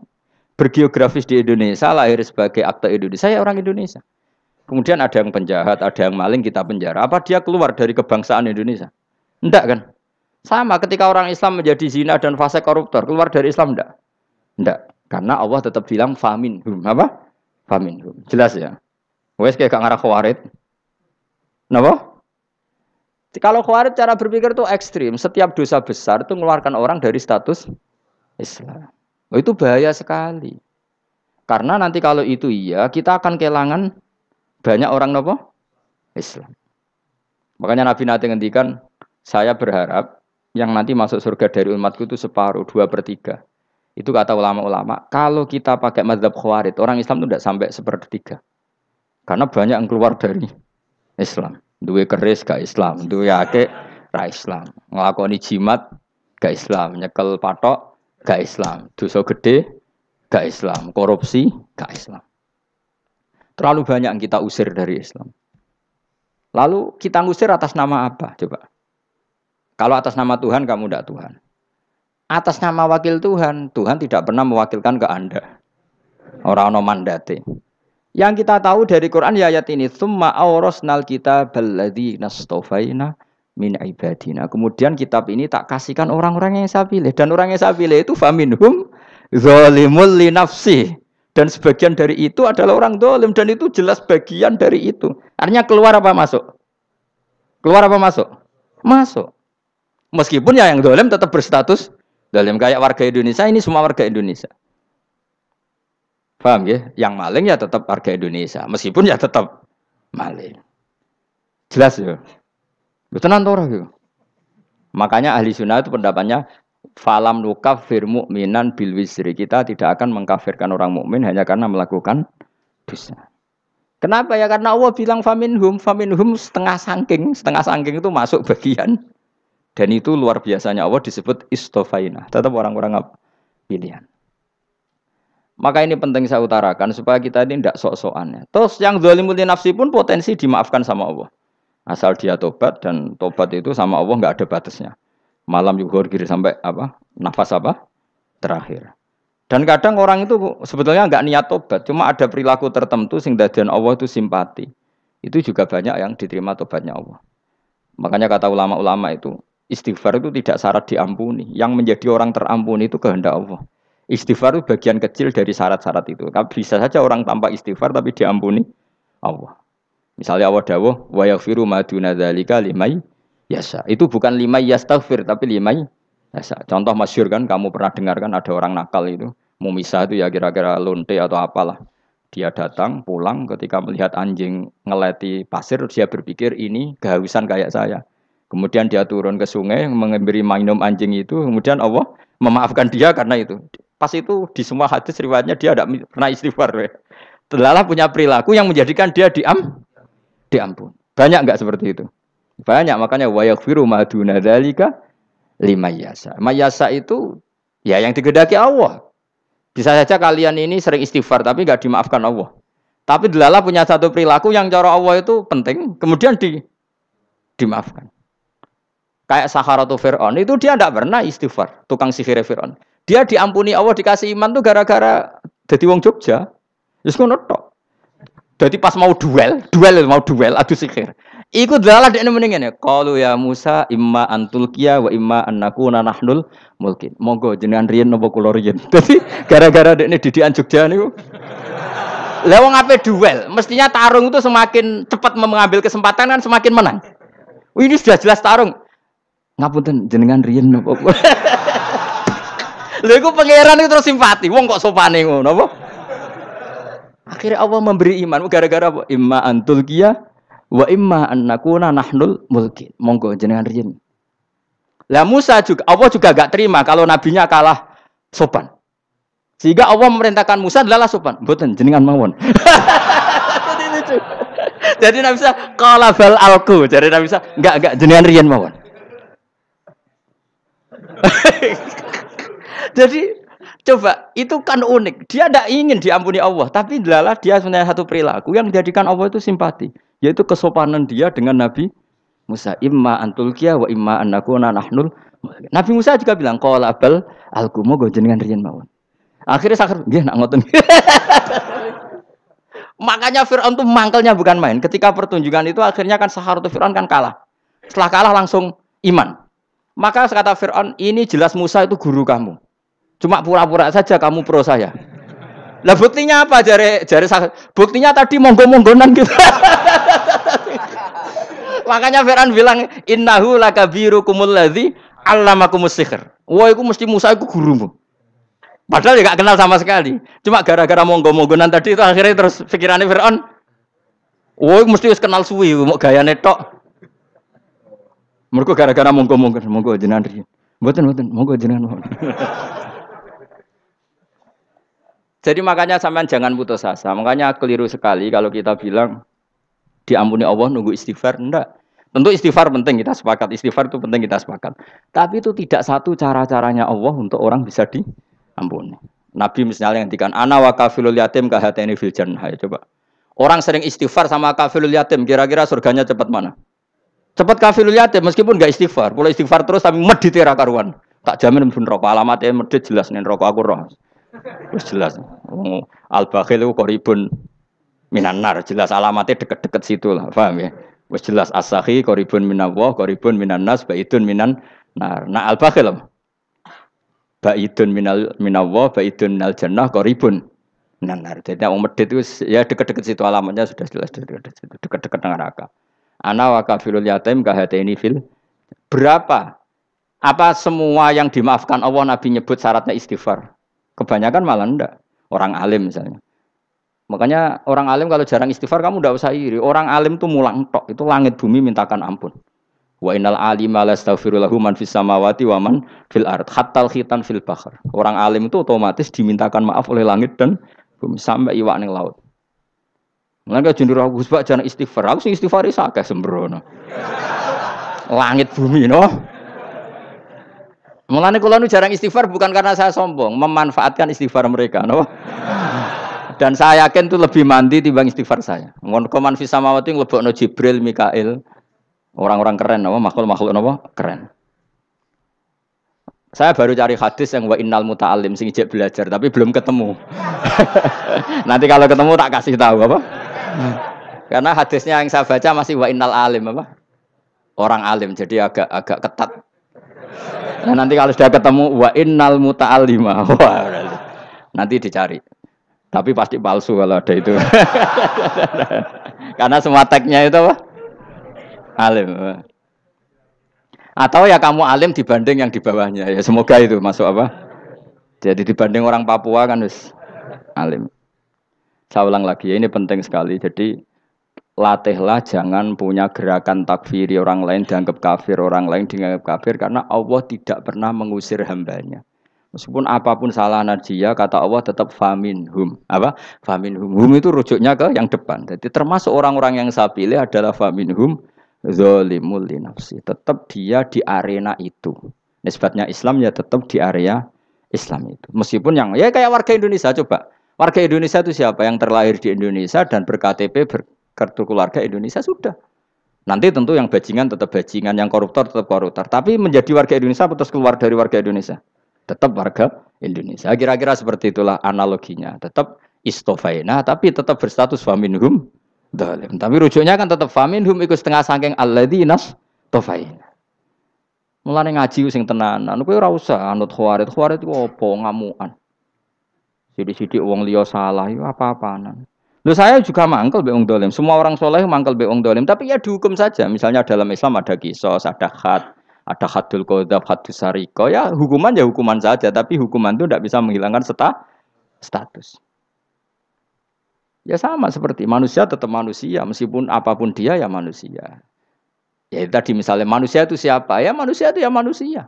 bergeografis di Indonesia, lahir sebagai akte Indonesia, saya orang Indonesia. Kemudian ada yang penjahat, ada yang maling, kita penjara. Apa dia keluar dari kebangsaan Indonesia? Enggak kan? Sama ketika orang Islam menjadi zina dan fase koruptor, keluar dari Islam enggak? Enggak. Karena Allah tetap bilang faminhum. Apa? Faminhum. Jelas ya? Wes kayak gak ngarah khawarid. Kenapa? Kalau khawarid cara berpikir itu ekstrim. Setiap dosa besar itu mengeluarkan orang dari status Islam. Oh, itu bahaya sekali. Karena nanti kalau itu iya, kita akan kehilangan banyak orang nopo Islam. Makanya Nabi nanti ngendikan, saya berharap yang nanti masuk surga dari umatku itu separuh, 2/3. Itu kata ulama-ulama. Kalau kita pakai mazhab khawarij, orang Islam itu tidak sampai 1/3. Karena banyak yang keluar dari Islam. Duwe keris gak Islam, duwe akeh ra Islam. Nglakoni jimat gak Islam, nyekel patok gak Islam, dosa gede gak Islam, korupsi gak Islam. Terlalu banyak yang kita usir dari Islam. Lalu kita ngusir atas nama apa? Coba. Kalau atas nama Tuhan, kamu tidak Tuhan. Atas nama wakil Tuhan, Tuhan tidak pernah mewakilkan ke Anda. Orang-orang mandate. Yang kita tahu dari Quran ya ayat ini, tsumma awrasnal kitabal ladzina astafaina min ibadina. Kemudian kitab ini tak kasihkan orang-orang yang saya pilih. Dan orang yang saya pilih itu faminhum zalimul li nafsi. Dan sebagian dari itu adalah orang dolim. Dan itu jelas bagian dari itu. Artinya keluar apa masuk? Keluar apa masuk? Masuk. Meskipun ya yang dolim tetap berstatus dolim. Kayak warga Indonesia, ini semua warga Indonesia. Paham ya? Yang maling ya tetap warga Indonesia. Meskipun ya tetap maling. Jelas ya? Betul gitu. Makanya ahli sunnah itu pendapatnya falam nukafir mu'minan bil wisri. Kita tidak akan mengkafirkan orang mukmin hanya karena melakukan dosa. Kenapa ya? Karena Allah bilang faminhum setengah sangking itu masuk bagian. Dan itu luar biasanya Allah disebut istofaina. Tetap orang-orang pilihan. Maka ini penting saya utarakan supaya kita ini tidak sok-sokan. Terus yang zalimul nafsi pun potensi dimaafkan sama Allah. Asal dia tobat, dan tobat itu sama Allah nggak ada batasnya. Malam yughur sampai apa? Nafas apa? Terakhir. Dan kadang orang itu sebetulnya nggak niat tobat, cuma ada perilaku tertentu sehingga dadian Allah itu simpati. Itu juga banyak yang diterima tobatnya Allah. Makanya kata ulama-ulama itu, istighfar itu tidak syarat diampuni. Yang menjadi orang terampuni itu kehendak Allah. Istighfar itu bagian kecil dari syarat-syarat itu. Bisa saja orang tanpa istighfar tapi diampuni Allah. Misalnya Allah dawuh wa yaghfiru ma duna dzalika liman yasha. Itu bukan liman yastaghfir tapi liman yasha. Contoh masyhur kan, kamu pernah dengar kan, ada orang nakal itu mau misah itu ya kira-kira lonte atau apalah. Dia datang pulang ketika melihat anjing ngeleti pasir, dia berpikir ini kehausan kayak saya. Kemudian dia turun ke sungai memberi minum anjing itu, kemudian Allah memaafkan dia karena itu. Pas itu di semua hadis riwayatnya dia tidak pernah istighfar. Telah punya perilaku yang menjadikan dia diampun. Banyak enggak seperti itu? Banyak, makanya wa yaghfiru ma duna dzalika liman yasha. Mayasa itu ya yang digedaki Allah. Bisa saja kalian ini sering istighfar tapi enggak dimaafkan Allah. Tapi delala punya satu perilaku yang cara Allah itu penting, kemudian dimaafkan. Kayak Saharatu Fir'aun itu dia tidak pernah istighfar, tukang sihir Fir'aun. Dia diampuni Allah, dikasih iman tuh gara-gara jadi wong Jogja. Wis ngono tok. Dadi pas mau duel adu sihir. Iku dalah dekne mendingan ya. Qalu ya Musa imma antulqiya wa imma annakuna nahnul mulkin. Monggo jenengan riyen napa kula riyen. Dadi gara-gara dekne didikan Jogja niku. Lah wong ape duel, mestinya tarung itu semakin cepat mengambil kesempatan kan semakin menang. Ini sudah jelas tarung. Ngapunten jenengan riyen napa. Lha iku pangeran itu terus simpati. Wong kok sopane ngono apa? Akhirnya Allah memberi iman gara-gara apa? Imma antul qiyah wa imma annakuna nahnul mulkin. Monggo jenengan riyen. Lah Musa juga Allah juga enggak terima kalau nabinya kalah sopan. Sehingga Allah memerintahkan Musa adalah sopan. Mboten jenengan mawon. Jadi Nabi Musa qala bal alku. Jadi Nabi Musa enggak jenengan riyen mawon. Jadi coba itu kan unik. Dia tidak ingin diampuni Allah, tapi adalah dia sebenarnya satu perilaku yang menjadikan Allah itu simpati, yaitu kesopanan dia dengan Nabi Musa. Imma antulkiya wa imma annakuna nahnul. Nabi Musa juga bilang qala bal alku moga jenengan riyen mawon. Akhirnya sakit, nggih nak ngoten. Makanya Fir'aun itu mangkelnya bukan main. Ketika pertunjukan itu akhirnya kan Saharatu Fir'aun kan kalah. Setelah kalah langsung iman. Maka kata Fir'aun, ini jelas Musa itu guru kamu. Cuma pura-pura saja kamu pro saya. Lah buktinya apa? Jare buktinya tadi monggo-monggonan gitu. Makanya Fir'aun bilang, innahu lakabirukumul ladzi 'allamakumus sihr. Wah, itu mesti Musa itu gurumu. Padahal ya gak kenal sama sekali. Cuma gara-gara monggo-monggonan tadi itu akhirnya terus pikirannya Fir'aun. Wah, mesti harus kenal suwi, mau gayane tok. Mergo gara-gara monggo-monggon, monggo jenengan riyen. Mboten, monggo jenengan. Jadi makanya sampean jangan putus asa. Makanya keliru sekali kalau kita bilang diampuni Allah nunggu istighfar. Enggak. Tentu istighfar penting, kita sepakat. Istighfar itu penting, kita sepakat. Tapi itu tidak satu cara-caranya Allah untuk orang bisa diampuni. Nabi misalnya ngendikan ana wa kafilul yatim kahateni fil jannah. Coba. Orang sering istighfar sama kafilul yatim, kira-kira surganya cepat mana? Cepat kafilul yatim meskipun enggak istighfar. Boleh istighfar terus tapi medit ra karuan. Tak jamin pun rokok alamatnya medit jelas nih rokok aku roh. Wis jelas. Al-bakhil itu qaribun minan nar, jelas alamatnya deket-deket situ lah, paham ya? Wis jelas as-sakhi qaribun minallah, qaribun minan nas, baidun minan nar. Nah al-bakhil baidun minallah, baidun minal jannah, qaribun minan nar. Jadi wong medit itu ya deket-deket situ alamatnya sudah jelas deket-deket dengan neraka. Ana wa kafilul yatim kahateni fil. Berapa? Apa semua yang dimaafkan Allah Nabi nyebut syaratnya istighfar? Kebanyakan malah enggak. Orang alim misalnya. Makanya orang alim kalau jarang istighfar kamu enggak usah iri. Orang alim tuh mulang tok, itu langit bumi mintakan ampun. Wa innal alima lastaghfiru lahu man fis samawati wa man fil ard hatta khitan fil bahr. Orang alim itu otomatis dimintakan maaf oleh langit dan bumi sampai iwak ning laut. Mulane jenenge aku sebab jarang istighfar. Aku sing istighfar iki akeh sembrono. Langit bumi no. Mulane kula nu jarang istighfar bukan karena saya sombong, memanfaatkan istighfar mereka, no? Dan saya yakin itu lebih mandi timbang istighfar saya. Ngon koman fis samawati nglebokno Jibril, Mikail, orang-orang keren, no? Makhluk-makhluk no? Keren. Saya baru cari hadis yang wa innal muta'allim sing ijek belajar tapi belum ketemu. Nanti kalau ketemu tak kasih tahu apa? Karena hadisnya yang saya baca masih wa innal alim apa? Orang alim jadi agak ketat. Nah, nanti kalau sudah ketemu wa innal muta'allima. Wah, nanti dicari. Tapi pasti palsu kalau ada itu. Karena semua tagnya itu apa? Alim. Atau ya kamu alim dibanding yang di bawahnya. Ya semoga itu masuk apa? Jadi dibanding orang Papua kan wis alim. Saya ulang lagi, ini penting sekali. Jadi latihlah jangan punya gerakan takfiri orang lain dianggap kafir, orang lain dianggap kafir karena Allah tidak pernah mengusir hambanya. Meskipun apapun salah najiyah kata Allah tetap faminhum. Apa? Faminhum. Hum itu rujuknya ke yang depan. Jadi termasuk orang-orang yang saya pilih adalah faminhum zalimul li nafsi. Tetap dia di arena itu. Nisbatnya Islam ya tetap di area Islam itu. Meskipun yang ya kayak warga Indonesia coba. Warga Indonesia itu siapa yang terlahir di Indonesia dan ber-KTP kartu keluarga Indonesia sudah. Nanti tentu yang bajingan tetap bajingan, yang koruptor tetap koruptor. Tapi menjadi warga Indonesia terus keluar dari warga Indonesia. Tetap warga Indonesia. Kira-kira seperti itulah analoginya. Tetap istofaina tapi tetap berstatus faminhum dalim. Tapi rujuknya kan tetap faminhum ikut setengah saking alladzinas tofaina. Mulane ngaji sing tenanan. Kowe ora usah anut khawarit. Khawarit ku opo ngamukan. Sidik-sidik wong liya salah itu apa-apaan. Loh saya juga mangkel be wong dolim. Semua orang soleh mangkel be wong dolim. Tapi ya dihukum saja. Misalnya dalam Islam ada kisos, ada hadul qadzaf, hadus sariko. Ya hukuman saja. Tapi hukuman itu tidak bisa menghilangkan status. Ya sama seperti manusia tetap manusia. Meskipun apapun dia ya manusia. Ya tadi misalnya manusia itu siapa? Ya manusia itu ya manusia.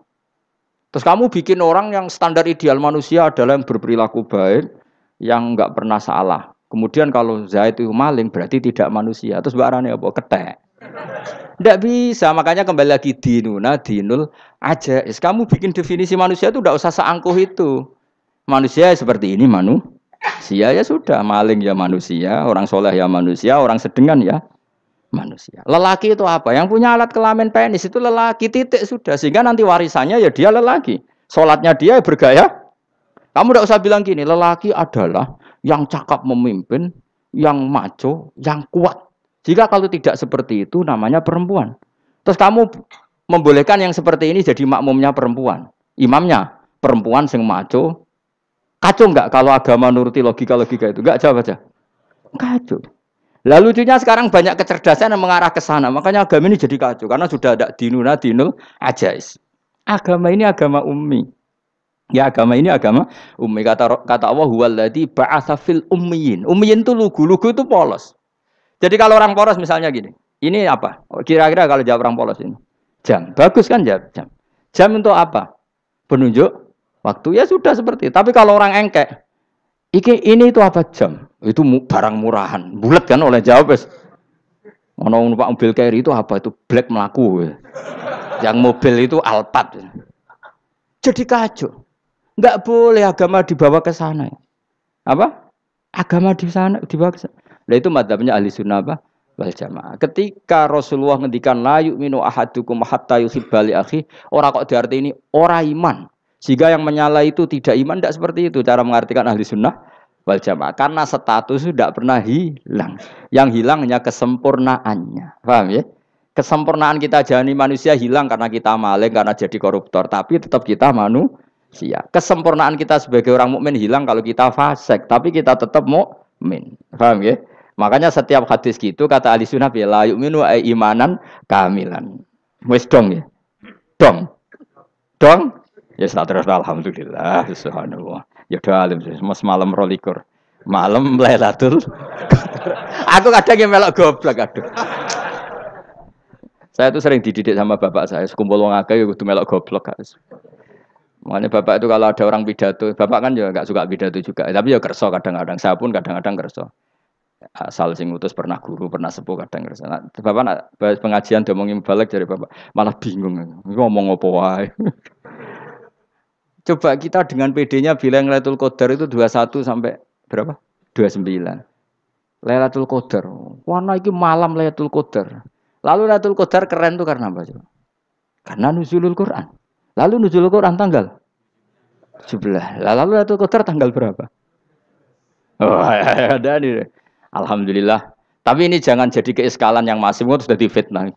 Terus kamu bikin orang yang standar ideal manusia adalah yang berperilaku baik, yang enggak pernah salah. Kemudian kalau Zaid itu maling berarti tidak manusia. Terus barane apa? Ketek. Tidak bisa, makanya kembali lagi dinul aja. Kamu bikin definisi manusia itu tidak usah seangkuh itu. Manusia seperti ini manusia ya sudah, maling ya manusia, orang soleh ya manusia, orang sedengan ya manusia. Lelaki itu apa? Yang punya alat kelamin penis itu lelaki titik sudah. Sehingga nanti warisannya ya dia lelaki. Sholatnya dia bergaya. Kamu tidak usah bilang gini, lelaki adalah yang cakap memimpin, yang maco, yang kuat. Jika kalau tidak seperti itu namanya perempuan. Terus kamu membolehkan yang seperti ini jadi makmumnya perempuan. Imamnya perempuan sing maco. Kacau enggak kalau agama nuruti logika-logika itu? Enggak, jawab aja. Kacau. Lalu lucunya sekarang banyak kecerdasan yang mengarah ke sana. Makanya agama ini jadi kacau. Karena sudah ada dinul ajais. Agama ini agama ummi. Ya agama ini agama ummi. Kata Allah, huwaladzi ba'atsa fil ummiyin. Ummiyin itu lugu itu polos. Jadi kalau orang polos misalnya gini. Ini apa? Kira-kira kalau jawab orang polos ini. Jam. Bagus kan jam? Jam untuk apa? Penunjuk waktu ya sudah seperti itu. Tapi kalau orang engkek, ini itu apa jam? Itu barang murahan. Bulat kan oleh jawab. Ono numpak mobil carry itu apa? Itu black melaku. Yang mobil itu Alphard. Jadi kacau. Enggak boleh agama dibawa ke sana. Apa? Agama di sana dibawa ke sana. Nah itu madzhabnya ahli sunnah apa? Wal jamaah. Ketika Rasulullah ngendikan la yu'minu ahadukum hatta yuhibba li akhi, ora kok diarti ini ora iman. Sehingga yang menyala itu tidak iman, tidak seperti itu cara mengartikan ahli sunnah wal jamaah. Karena status itu tidak pernah hilang. Yang hilang hanya kesempurnaannya. Paham ya? Kesempurnaan kita jadi manusia hilang karena kita maling, karena jadi koruptor. Tapi tetap kita manusia. Kesempurnaan kita sebagai orang mukmin hilang kalau kita fasik. Tapi kita tetap mukmin. Paham ya? Makanya setiap hadis gitu kata ahli sunnah la yu'minu imanan kamilan. Wis dong ya. Dong. Ya terus alhamdulillah subhanallah. Ya doa alim semalam 22. Malam Lailatul. Aku kadang yang melok goblok aduh. Saya tuh sering dididik sama bapak saya, sekumpul wong akeh ya kudu melok goblok guys. Makanya bapak itu kalau ada orang pidato, bapak kan juga enggak suka pidato juga, tapi ya kerso kadang-kadang. Saya pun kadang-kadang kerso. Asal sing utus pernah guru, pernah sepuh kadang kerso. Nah, bapak nak pengajian diomongin balik dari bapak, malah bingung. Ngomong apa wae. Coba kita dengan PD-nya bilang Lailatul Qadar itu 21 sampai berapa? 29. Lailatul Qadar. Warna iki malam Lailatul Qadar. Lalu Lailatul Qadar keren tuh karena apa coba? Karena nuzulul Quran. Lalu nuzulul Quran tanggal 17. Lalu Lailatul Qadar tanggal berapa? Oh, ada nih. Alhamdulillah. Tapi ini jangan jadi keiskalan yang masif itu sudah difitnah.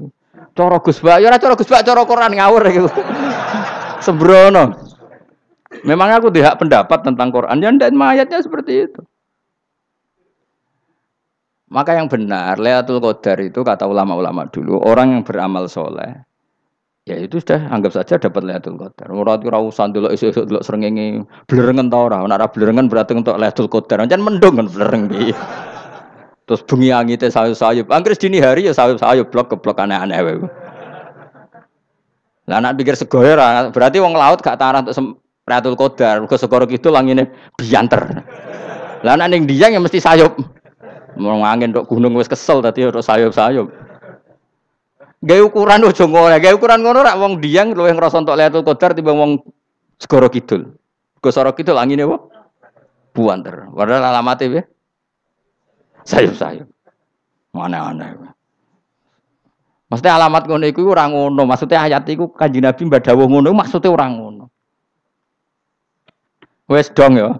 Cara Gus Bak, ya ora cara Gus Bak, cara Quran ngawur gitu. Sembrono. Memang aku tidak pendapat tentang Quran, ya ndak ayatnya seperti itu. Maka yang benar, Lailatul Qadar itu kata ulama-ulama dulu, orang yang beramal soleh, ya itu sudah anggap saja dapat Lailatul Qadar. Ora usah ndelok esuk-esuk ndelok srengenge blerengen ta ora. Nek ora blerengen berarti untuk Lailatul Qadar. Jan mendung kan blereng piye. Terus bengi angite sayup-sayup. Anggere dini hari ya sayup-sayup blok-blok aneh-aneh wae. Lah nek pikir segoyo ora, berarti wong laut gak tarah untuk Lailatul Qadar. Mergo segoro kidul langine bianter. Lah nek ning Dieng ya mesti sayup. Mau angin tok gunung wis kesel tadi ora sayup-sayup. Gawe ukuran ojo ngono, gawe ukuran ngono rak wong Dieng luwih ngrasa entuk Lailatul Qadar timbang wong segoro kidul. Go segoro kidul angine apa? Buanter. Padahal alamate piye? Sayup-sayup. Aneh-aneh. Maksudnya alamat ngono iku ora ngono, maksudnya ayat iku Kanjeng Nabi mbadhawuh ngono, maksudnya ora ngono. Wes dong ya.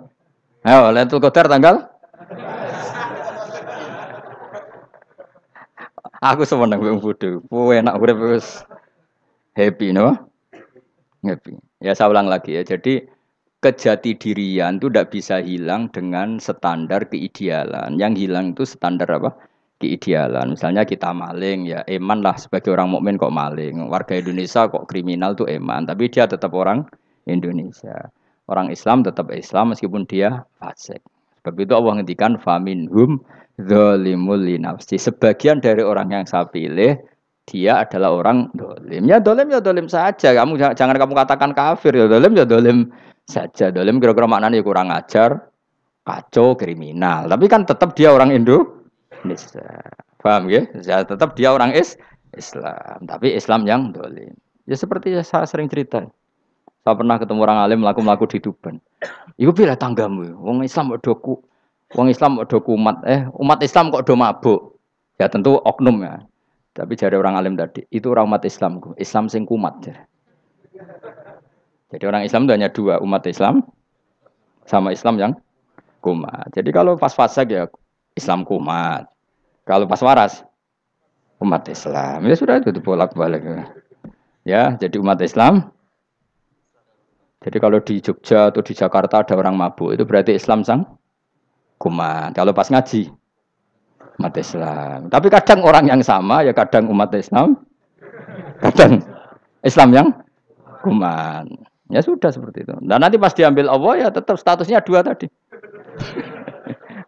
Ayo Lailatul Qadar tanggal aku seneng wong bodho. Kowe enak urip wis happy no? Happy. Ya saya ulang lagi ya. Jadi kejati dirian itu tidak bisa hilang dengan standar keidealan. Yang hilang itu standar apa? Keidealan. Misalnya kita maling ya eman lah sebagai orang mukmin kok maling. Warga Indonesia kok kriminal tuh eman, tapi dia tetap orang Indonesia. Orang Islam tetap Islam meskipun dia fasik. Sebab itu Allah ngendikan faminhum zalimul linafsi. Sebagian dari orang yang saya pilih dia adalah orang dolim. Ya dolim saja. Kamu jangan kamu katakan kafir ya dolim saja. Dolim kira-kira maknanya kurang ajar, kacau kriminal. Tapi kan tetap dia orang Indonesia. Paham ya? Ya tetap dia orang Islam, tapi Islam yang dolim. Ya seperti saya sering cerita. Saya pernah ketemu orang alim melaku-melaku di Tuban. Iku pilih tanggamu. Wong Islam kok doku. Wong Islam kok doku umat. Umat Islam kok do mabuk. Ya tentu oknum ya. Tapi jadi orang alim tadi, itu orang umat Islamku. Islam sing kumat. Jadi orang Islam itu hanya dua, umat Islam sama Islam yang kumat. Jadi kalau pas fase ya Islam kumat. Kalau pas waras umat Islam. Ya sudah itu bolak-balik. Ya, jadi umat Islam. Jadi kalau di Jogja atau di Jakarta ada orang mabuk, itu berarti Islam sang kumat. Kalau pas ngaji umat Islam. Tapi kadang orang yang sama ya kadang umat Islam, kadang Islam yang kumat. Ya sudah seperti itu. Dan nanti pas diambil Allah ya tetap statusnya dua tadi.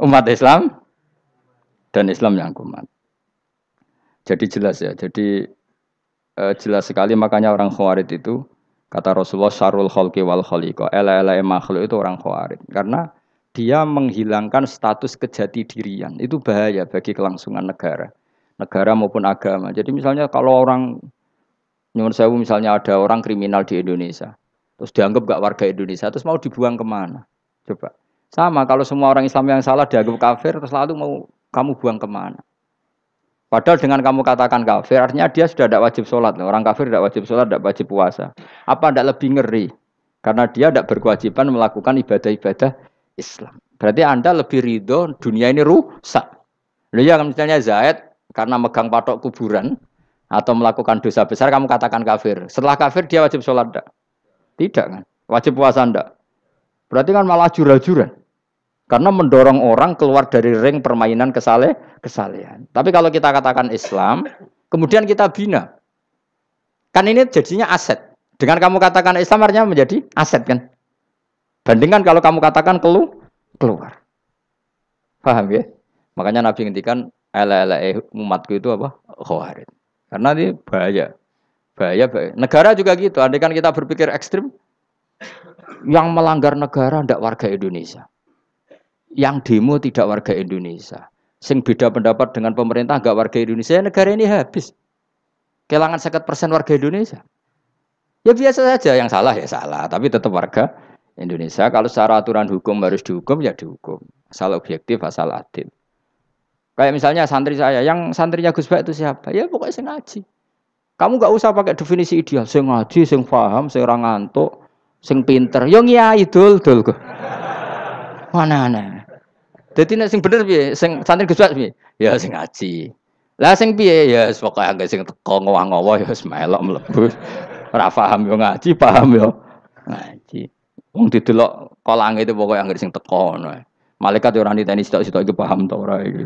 Umat Islam dan Islam yang kumat. Jadi jelas ya. Jadi jelas sekali makanya orang Khawarij itu kata Rasulullah syarrul khalqi wal khaliqa. Ela-ela makhluk itu orang Khawarij. Karena dia menghilangkan status kejati dirian. Itu bahaya bagi kelangsungan negara. Negara maupun agama. Jadi misalnya kalau orang, nyuwun sewu misalnya ada orang kriminal di Indonesia. Terus dianggap gak warga Indonesia. Terus mau dibuang kemana? Coba. Sama kalau semua orang Islam yang salah dianggap kafir. Terus lalu mau kamu buang kemana? Padahal dengan kamu katakan kafir. Artinya dia sudah tidak wajib sholat. Orang kafir tidak wajib sholat, tidak wajib puasa. Apa tidak lebih ngeri? Karena dia tidak berkewajiban melakukan ibadah-ibadah Islam. Berarti Anda lebih ridho dunia ini rusak. Lalu ya misalnya Zaid karena megang patok kuburan atau melakukan dosa besar kamu katakan kafir. Setelah kafir dia wajib sholat enggak? Tidak kan? Wajib puasa enggak? Berarti kan malah jura-juran. Karena mendorong orang keluar dari ring permainan kesalehan. Tapi kalau kita katakan Islam, kemudian kita bina. Kan ini jadinya aset. Dengan kamu katakan Islam artinya menjadi aset kan? Bandingkan kalau kamu katakan keluar. Paham ya? Makanya Nabi ngendikan ala-ala umatku itu apa? Khawarij. Karena ini bahaya. Bahaya. Negara juga gitu. Andai kan kita berpikir ekstrim, yang melanggar negara tidak warga Indonesia. Yang demo tidak warga Indonesia. Sing beda pendapat dengan pemerintah enggak warga Indonesia, negara ini habis. Kehilangan 50% warga Indonesia. Ya biasa saja, yang salah ya salah, tapi tetap warga Indonesia. Kalau secara aturan hukum harus dihukum ya dihukum. Asal objektif, asal adil. Kayak misalnya santri saya, yang santrinya Gus Bak itu siapa? Ya pokoknya sing ngaji. Kamu enggak usah pakai definisi ideal, sing ngaji, sing paham, sing ora ngantuk, sing pinter. Yo ngiyai dul kok. Mana. Dadi nek sing bener piye? Sing santri Gus Bak piye? Ya sing ngaji. Lah sing piye? Ya pokoke anggere sing teko ngowah-ngowah ya wis melok mlebu. Ora paham yo ngaji, paham yo ngaji. Wong didelok kolange itu pokoke anggere sing teko ngono. Malaikat yo ora niteni sitok-sitok iki paham ta ora iki.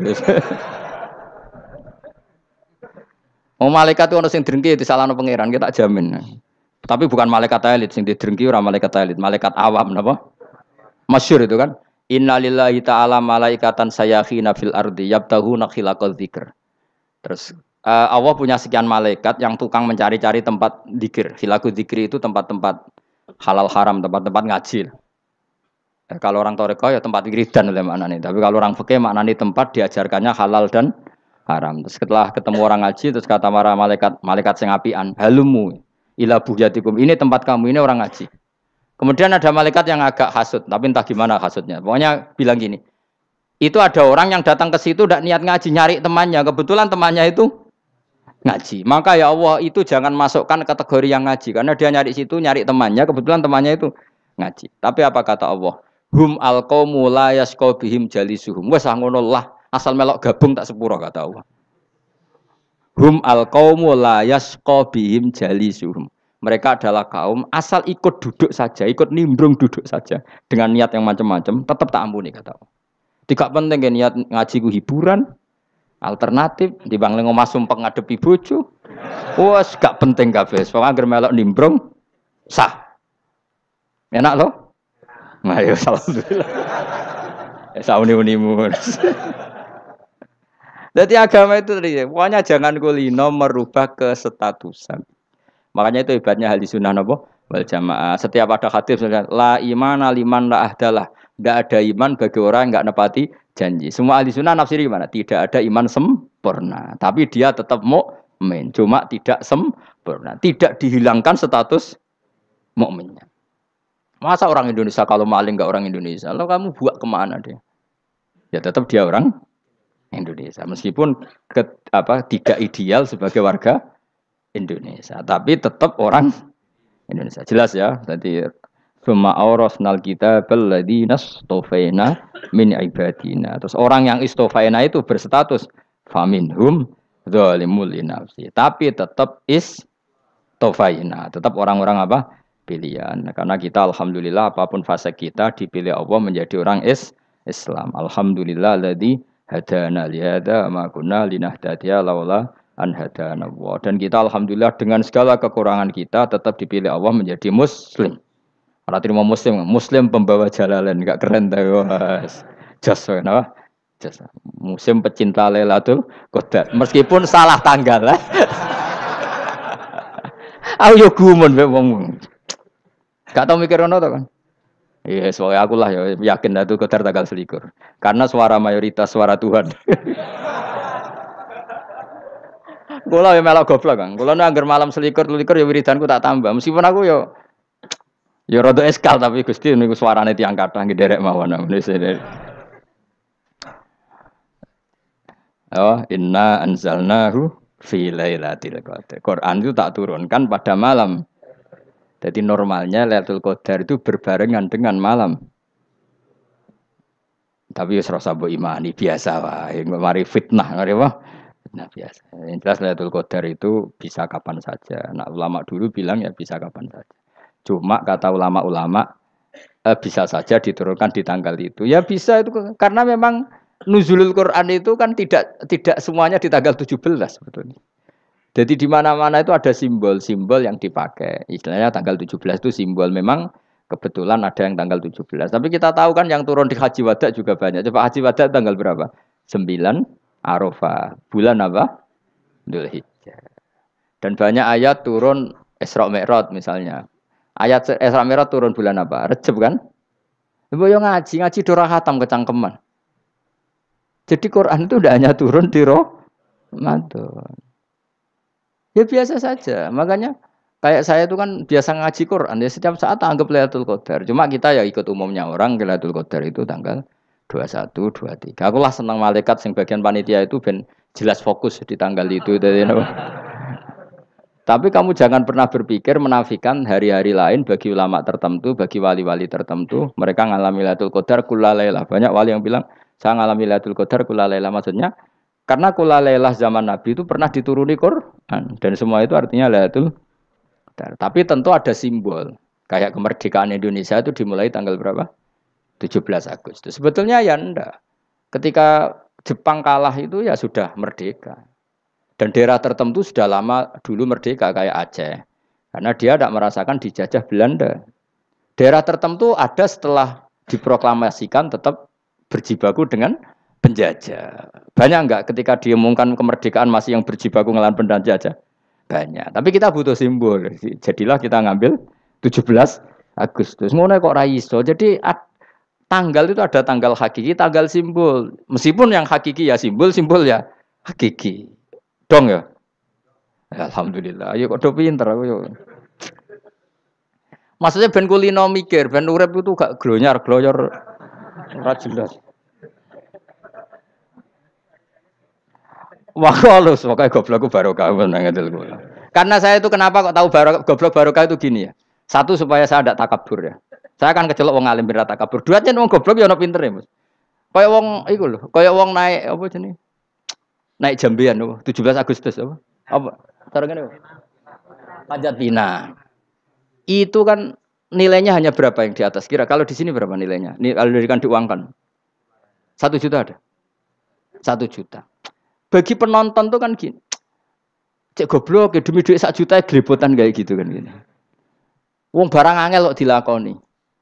Wong malaikat itu ono sing drengki disalahno pangeran, kita tak jamin. Tapi bukan malaikat elit sing didrengki ora malaikat elit, malaikat awam napa? Masyhur itu kan. Innalillahi ta'ala malaikatan sayakhina fil ardi yabtaghuna khilaqal dzikr. Terus Allah punya sekian malaikat yang tukang mencari-cari tempat dzikir. Khilaqul dzikri itu tempat-tempat halal haram, tempat-tempat ngaji. Kalau orang toreko ya tempat wiridan oleh maknanya. Tapi kalau orang fikih maknanya tempat diajarkannya halal dan haram. Terus setelah ketemu orang ngaji terus kata para malaikat sing apian, halumu ila buhyatikum. Ini tempat kamu, ini orang ngaji. Kemudian ada malaikat yang agak hasud, tapi entah gimana hasudnya. Pokoknya bilang gini, itu ada orang yang datang ke situ tidak niat ngaji, nyari temannya. Kebetulan temannya itu ngaji. Maka ya Allah itu jangan masukkan kategori yang ngaji. Karena dia nyari situ, nyari temannya. Kebetulan temannya itu ngaji. Tapi apa kata Allah? Hum alqaumu la yasqa bihim jalisuhum. Wes ngono lah, asal melok gabung tak sepuro kata Allah. Hum alqaumu la yasqa bihim jalisuhum. Mereka adalah kaum asal ikut duduk saja, ikut nimbrung duduk saja dengan niat yang macam-macam, tetap tak ampuni kata Allah. Tidak penting kan niat ngaji ku hiburan, alternatif dibanding ngomong sumpah ngadepi bojo. Wes gak penting kabeh. Pokoke anggere melok nimbrung sah. Enak loh? Nah, ya alhamdulillah. Ya sauni-unimu. Jadi agama itu tadi, pokoknya jangan kulino merubah kestatusan. Makanya itu hebatnya ahli sunnah napa wal jamaah. Setiap ada hadis la imana liman la ahdalah. Tidak ada iman bagi orang yang nggak nepati janji. Semua ahli sunnah nafsiri gimana? Tidak ada iman sempurna. Tapi dia tetap mukmin. Cuma tidak sempurna. Tidak dihilangkan status mukminnya. Masa orang Indonesia kalau maling nggak orang Indonesia? Lalu kamu buat kemana dia? Ya tetap dia orang Indonesia. Meskipun tidak ideal sebagai warga Indonesia. Tapi tetap orang Indonesia. Jelas ya. Tadi Summa awrasnal kitabal ladzina istofaina min ibadina. Terus orang yang istofaina itu berstatus faminhum zalimul linafsi. Tapi tetap istofaina, tetap orang-orang apa? Pilihan. Karena kita alhamdulillah apapun fase kita dipilih Allah menjadi orang Islam. Alhamdulillah alladzi hadana li hadza ma kunna linahtadiya laula an hadana Allah. Dan kita alhamdulillah dengan segala kekurangan kita tetap dipilih Allah menjadi muslim. Orang terima muslim pembawa jalalain, enggak keren tahu mas. Jas, kenapa? Jas. Muslim pecinta Lailatul Qadar. Meskipun salah tanggal lah. Aku yo gumun mbek wong. Gak tau mikir ono to kan? Iya, soalnya aku lah ya yakin Lailatul Qadar tanggal 21. Karena suara mayoritas suara Tuhan. Kula ya melok goblok kan. Kula nek anggar malam 21 ya wiridanku tak tambah. Meskipun aku ya rada eskal tapi Gusti niku suarane tiyang kathah nderek mawon. Oh, inna anzalnahu fi lailatul qadar. Quran itu tak turunkan pada malam. Jadi normalnya Lailatul Qadar itu berbarengan dengan malam. Tapi wis rasa mbok imani biasa wae. Mari fitnah, mari apa? Fitnah biasa. Yang jelas Lailatul Qadar itu bisa kapan saja. Nah, ulama dulu bilang ya bisa kapan saja. Cuma kata ulama-ulama bisa saja diturunkan di tanggal itu. Ya bisa itu karena memang nuzulul Quran itu kan tidak semuanya di tanggal 17 sebetulnya. Jadi di mana-mana itu ada simbol-simbol yang dipakai. Istilahnya tanggal 17 itu simbol memang kebetulan ada yang tanggal 17. Tapi kita tahu kan yang turun di Haji Wada juga banyak. Coba Haji Wada tanggal berapa? 9 Arafah. Bulan apa? Dzulhijjah. Dan banyak ayat turun Isra Mi'raj misalnya. Ayat Isra Mi'raj turun bulan apa? Rejab kan? Ibu yang ngaji dora khatam kecangkeman. Jadi Quran itu tidak hanya turun di Ramadan. Ya biasa saja. Makanya kayak saya itu kan biasa ngaji Quran. Ya setiap saat anggap Lailatul Qadar. Cuma kita ya ikut umumnya orang Lailatul Qadar itu tanggal 21, 23. Aku lah senang malaikat yang bagian panitia itu ben jelas fokus di tanggal itu. Tapi kamu jangan pernah berpikir menafikan hari-hari lain bagi ulama tertentu, bagi wali-wali tertentu. Mereka ngalami Lailatul Qadar kulalailah. Banyak wali yang bilang, saya ngalami Lailatul Qadar kulalailah. Maksudnya, karena kulalailah zaman Nabi itu pernah dituruni Quran. Dan semua itu artinya Lailatul Qadar. Tapi tentu ada simbol. Kayak kemerdekaan Indonesia itu dimulai tanggal berapa? 17 Agustus. Sebetulnya ya enggak. Ketika Jepang kalah itu ya sudah merdeka. Dan daerah tertentu sudah lama dulu merdeka kayak Aceh. Karena dia tidak merasakan dijajah Belanda. Daerah tertentu ada setelah diproklamasikan tetap berjibaku dengan penjajah. Banyak enggak ketika diumumkan kemerdekaan masih yang berjibaku ngelawan penjajah? Banyak. Tapi kita butuh simbol. Jadilah kita ngambil 17 Agustus. Ngono kok ra iso. Jadi tanggal itu ada tanggal hakiki, tanggal simbol. Meskipun yang hakiki ya simbol ya hakiki. Dong ya? Alhamdulillah. Ayo kok do pinter aku yo. Maksudnya ben kulino mikir, ben urip itu gak glonyar-glonyor ora jelas. Wah, halus pokoke goblokku barokah nang ngedel kula. Karena saya itu kenapa kok tahu goblok barokah itu gini ya. Satu supaya saya tidak takabur ya. Saya akan kecelok wong alim ben takabur. Dua jen wong goblok ya ono pinter ya, Mas. Kaya wong iku lho, kaya wong naik apa jenenge? Naik jambian apa? 17 Agustus apa? Apa? Tarengane apa? Panjat Pinang. Itu kan nilainya hanya berapa yang di atas? Kira kalau di sini berapa nilainya? Kalau diberikan diuangkan. 1 juta ada? 1 juta. Bagi penonton tuh kan gini. Cek goblok ya demi duit 1 juta glebotan kayak gitu kan gini. Wong barang angel kok dilakoni.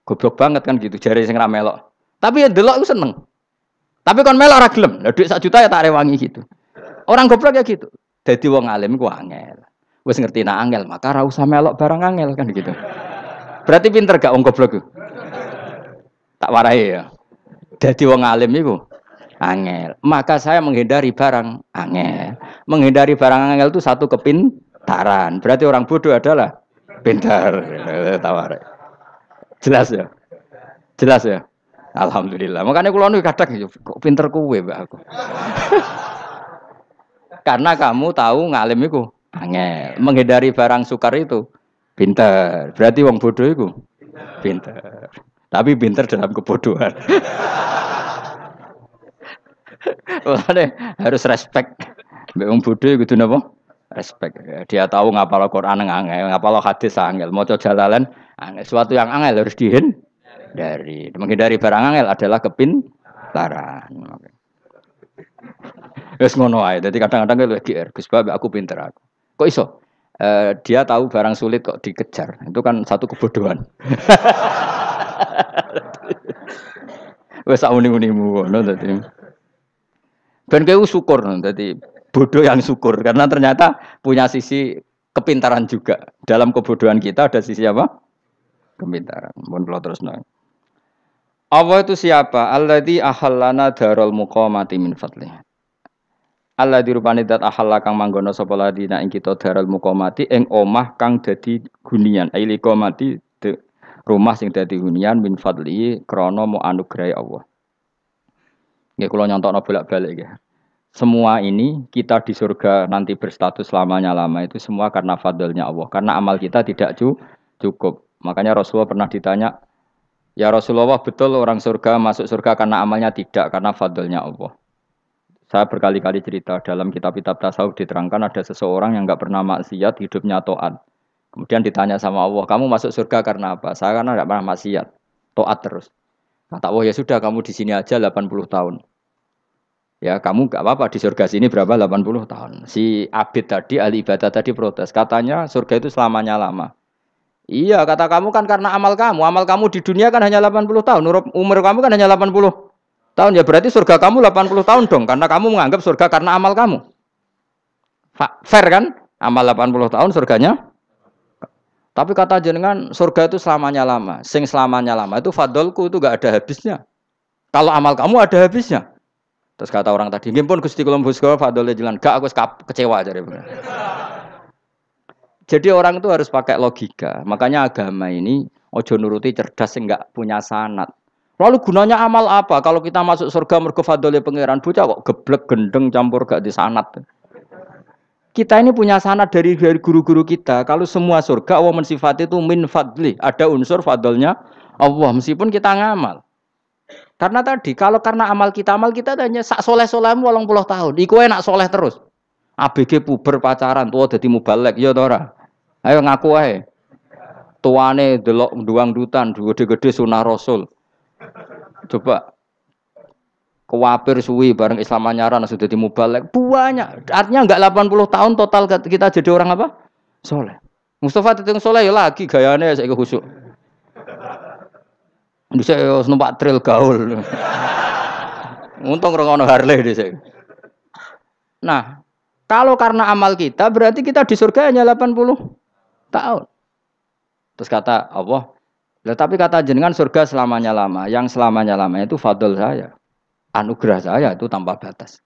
Goblok banget kan gitu jare sing ra melok. Tapi ya delok iku seneng. Tapi kon melok ora gelem. Lah duit 1 juta ya tak rewangi gitu. Orang goblok ya gitu. Dadi wong alim ku angel. Wis ngerti nak angel, maka ora usah melok barang angel kan gitu. Berarti pinter gak wong goblok ku? Tak warai ya. Dadi wong alim iku angel. Maka saya menghindari barang angel. Menghindari barang angel itu satu kepintaran. Berarti orang bodoh adalah pintar. Tawar. Jelas ya? Jelas ya? Alhamdulillah. Makanya kula nu kadang kok pinter kuwe Mbak aku. Karena kamu tahu ngalim iku angel. Menghindari barang sukar itu pintar. Berarti wong bodoh iku pintar. Tapi pintar dalam kebodohan. Harus respect. Mbak wong bodoh kudu napa? Respect. Dia tahu ngapal Quran angel, ngapal hadis angel, maca jalalan angel. Sesuatu yang angel harus dihindari. Menghindari barang angel adalah kepintaran. Wes ngono ae. Dadi kadang-kadang lek GR, Gus Bab aku pinter aku. Kok iso? Dia tahu barang sulit kok dikejar. Itu kan satu kebodohan. Wes sak muni-munimu ngono dadi. Ben kowe syukur dadi bodoh yang syukur karena ternyata punya sisi kepintaran juga. Dalam kebodohan kita ada sisi apa? Kepintaran. Mun kula terusno. Allah itu siapa? Alladzi ahallana darul muqamati min fadlih. Allah dirupani dat ahalla kang manggono sapa ladina ing kita darul muqamati ing omah kang dadi hunian. Aili qamati rumah sing dadi hunian min fadli krana mu anugrahe Allah. Nggih kula nyontokno bolak-balik nggih. Semua ini kita di surga nanti berstatus lamanya-lama itu semua karena fadlnya Allah. Karena amal kita tidak cukup. Makanya Rasulullah pernah ditanya, "Ya Rasulullah, betul orang surga masuk surga karena amalnya tidak karena fadlnya Allah?" Saya berkali-kali cerita dalam kitab-kitab tasawuf diterangkan ada seseorang yang enggak pernah maksiat, hidupnya taat. Kemudian ditanya sama Allah, "Kamu masuk surga karena apa?" "Saya karena enggak pernah maksiat, taat terus." Kata Allah, "Ya sudah, kamu di sini aja 80 tahun." Ya, kamu enggak apa-apa di surga sini berapa 80 tahun. Si Abid tadi, ahli ibadah tadi protes. Katanya surga itu selamanya lama. Iya, kata kamu kan karena amal kamu. Amal kamu di dunia kan hanya 80 tahun. Umur kamu kan hanya 80 tahun. Ya berarti surga kamu 80 tahun dong. Karena kamu menganggap surga karena amal kamu. Fair kan? Amal 80 tahun surganya. Tapi kata jenengan surga itu selamanya lama. Sing selamanya lama itu fadolku itu enggak ada habisnya. Kalau amal kamu ada habisnya. Terus kata orang tadi, "Nggih Gusti kula mbusga fadhole jalan." Gak aku kecewa jare. Jadi orang itu harus pakai logika. Makanya agama ini ojo nuruti cerdas sing enggak punya sanad. Lalu gunanya amal apa? Kalau kita masuk surga mergo fadhole pangeran, bocah kok geblek gendeng campur gak di sanad. Kita ini punya sanad dari guru-guru kita. Kalau semua surga Allah mensifati itu min fadli, ada unsur fadlnya Allah meskipun kita ngamal. Karena tadi, kalau karena amal kita hanya sak soleh-solehmu 80 tahun. Iku enak soleh terus. ABG puber pacaran, tua dadi mubalek, ya ora. Ayo ngaku ae. Tuane delok duang dutan, gede-gede sunah Rasul. Coba kuwapir suwi bareng Islam anyaran sudah dadi mubalek. Banyak. Artinya enggak 80 tahun total kita jadi orang apa? Soleh. Mustafa ditung soleh ya lagi gayane saiki khusyuk. Bisa numpak trail gaul. Untung rengono Harley dhisik. Nah, kalau karena amal kita berarti kita di surga hanya 80 tahun. Terus kata Allah, tapi kata jenengan surga selamanya lama. Yang selamanya lama itu fadl saya. Anugerah saya itu tanpa batas.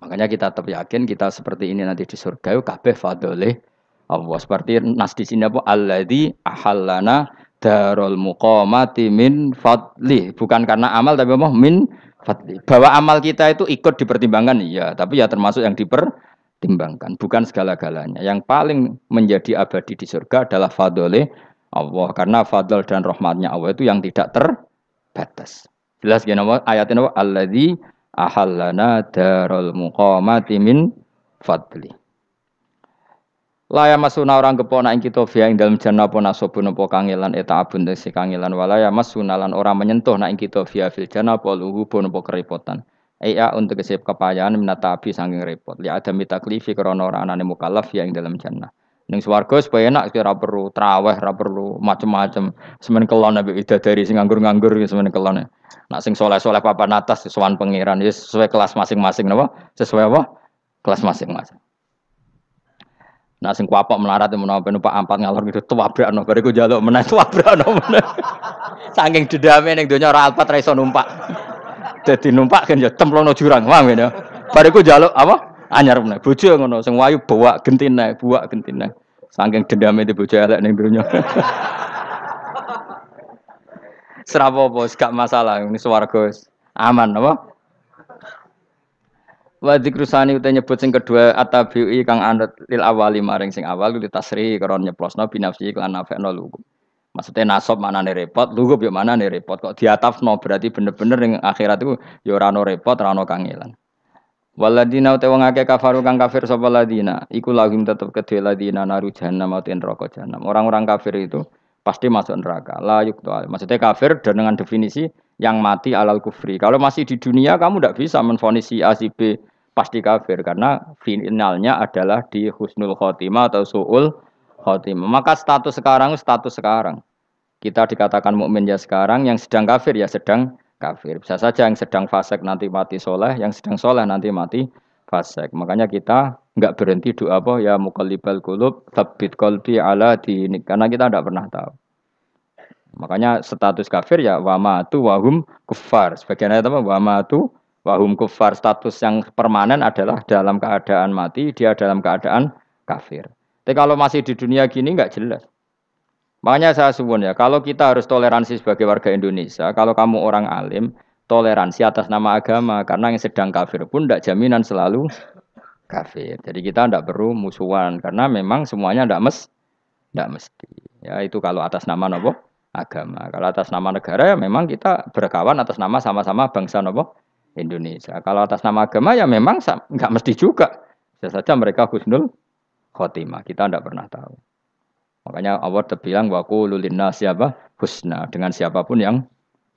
Makanya kita tetap yakin kita seperti ini nanti di surga kabeh fadlih Allah. Seperti nas di sini apa? Alladzi ahallana darul muqamati min fadli. Bukan karena amal tapi apa? Min fadli. Bahwa amal kita itu ikut dipertimbangkan, iya. Tapi ya termasuk yang dipertimbangkan. Bukan segala-galanya. Yang paling menjadi abadi di surga adalah fadlih Allah. Karena fadl dan rahmatnya Allah itu yang tidak terbatas. Jelas gini ayatnya apa? Alladzi ahallana darul muqamati min fadli. Laya masuna orang kepona ing kita via ing dalem jannah apa nasabun apa kangelan eta abun si kangelan walaya masuna lan orang menyentuh nak ing kita via fil jannah apa luhubun apa kerepotan. Iya untuk kesep kepayahan minata api saking repot. Li ada mitaklifi krana ora anane mukallaf via ing dalem jannah. Ning swarga supaya enak ora perlu traweh, ora perlu macem-macem. Semen kelon ambek widadari sing nganggur-nganggur semen kelon. Nak sing soleh-soleh papan atas sowan pangeran sesuai kelas masing-masing napa? Sesuai apa? Kelas masing-masing. Nah sing kuapok melarat menawa numpak ampat ngalor gitu tuwabrakno bariku njaluk meneh tuwabrakno meneh. Saking dendame ning donya ora alpat ra iso numpak. Dadi numpak kan ya cemplungno jurang, paham ya. Bariku njaluk apa? Anyar meneh. Bojo ngono sing wayu buak gentine, buak gentine. Saking dendame di bojo elek ning donya. Serapopo gak masalah ini swarga aman apa? Wa dzikrusani uta nyebut sing kedua atabi'i kang anut lil awali maring sing awal li tasri karo nyeplosno binafsi lan nafekno lugu. Maksudnya nasab manane repot, lugu yo manane repot kok diatafno berarti bener-bener ning akhirat iku yo ora ono repot, ora ono kangelan. Waladina uta wong akeh kafaru kang kafir sapa ladina, iku lahum tetep kedhe ladina naru jahanam mauten neraka jahanam. Orang-orang kafir itu pasti masuk neraka. La yuktu. Maksudnya kafir dan dengan definisi yang mati alal kufri. Kalau masih di dunia kamu tidak bisa menvonis si A si B pasti kafir karena finalnya adalah di husnul khotimah atau suul khotimah. Maka status sekarang. Kita dikatakan mukmin ya sekarang, yang sedang kafir ya sedang kafir. Bisa saja yang sedang fasik nanti mati soleh, yang sedang soleh nanti mati fasik. Makanya kita enggak berhenti doa apa ya muqallibal qulub tsabbit qalbi ala dinik karena kita tidak pernah tahu. Makanya status kafir ya wamatu wahum kufar. Sebagian ayat apa wamatu wahum kufar, status yang permanen adalah dalam keadaan mati, dia dalam keadaan kafir. Tapi kalau masih di dunia gini enggak jelas. Makanya saya suwun ya, kalau kita harus toleransi sebagai warga Indonesia, kalau kamu orang alim, toleransi atas nama agama, karena yang sedang kafir pun tidak jaminan selalu kafir. Jadi kita tidak perlu musuhan, karena memang semuanya tidak mesti. Ya itu kalau atas nama nopo agama. Kalau atas nama negara ya memang kita berkawan atas nama sama-sama bangsa nopo Indonesia. Kalau atas nama agama ya memang nggak mesti juga. Bisa saja mereka husnul khotimah. Kita tidak pernah tahu. Makanya Allah terbilang waku lulina siapa husna dengan siapapun yang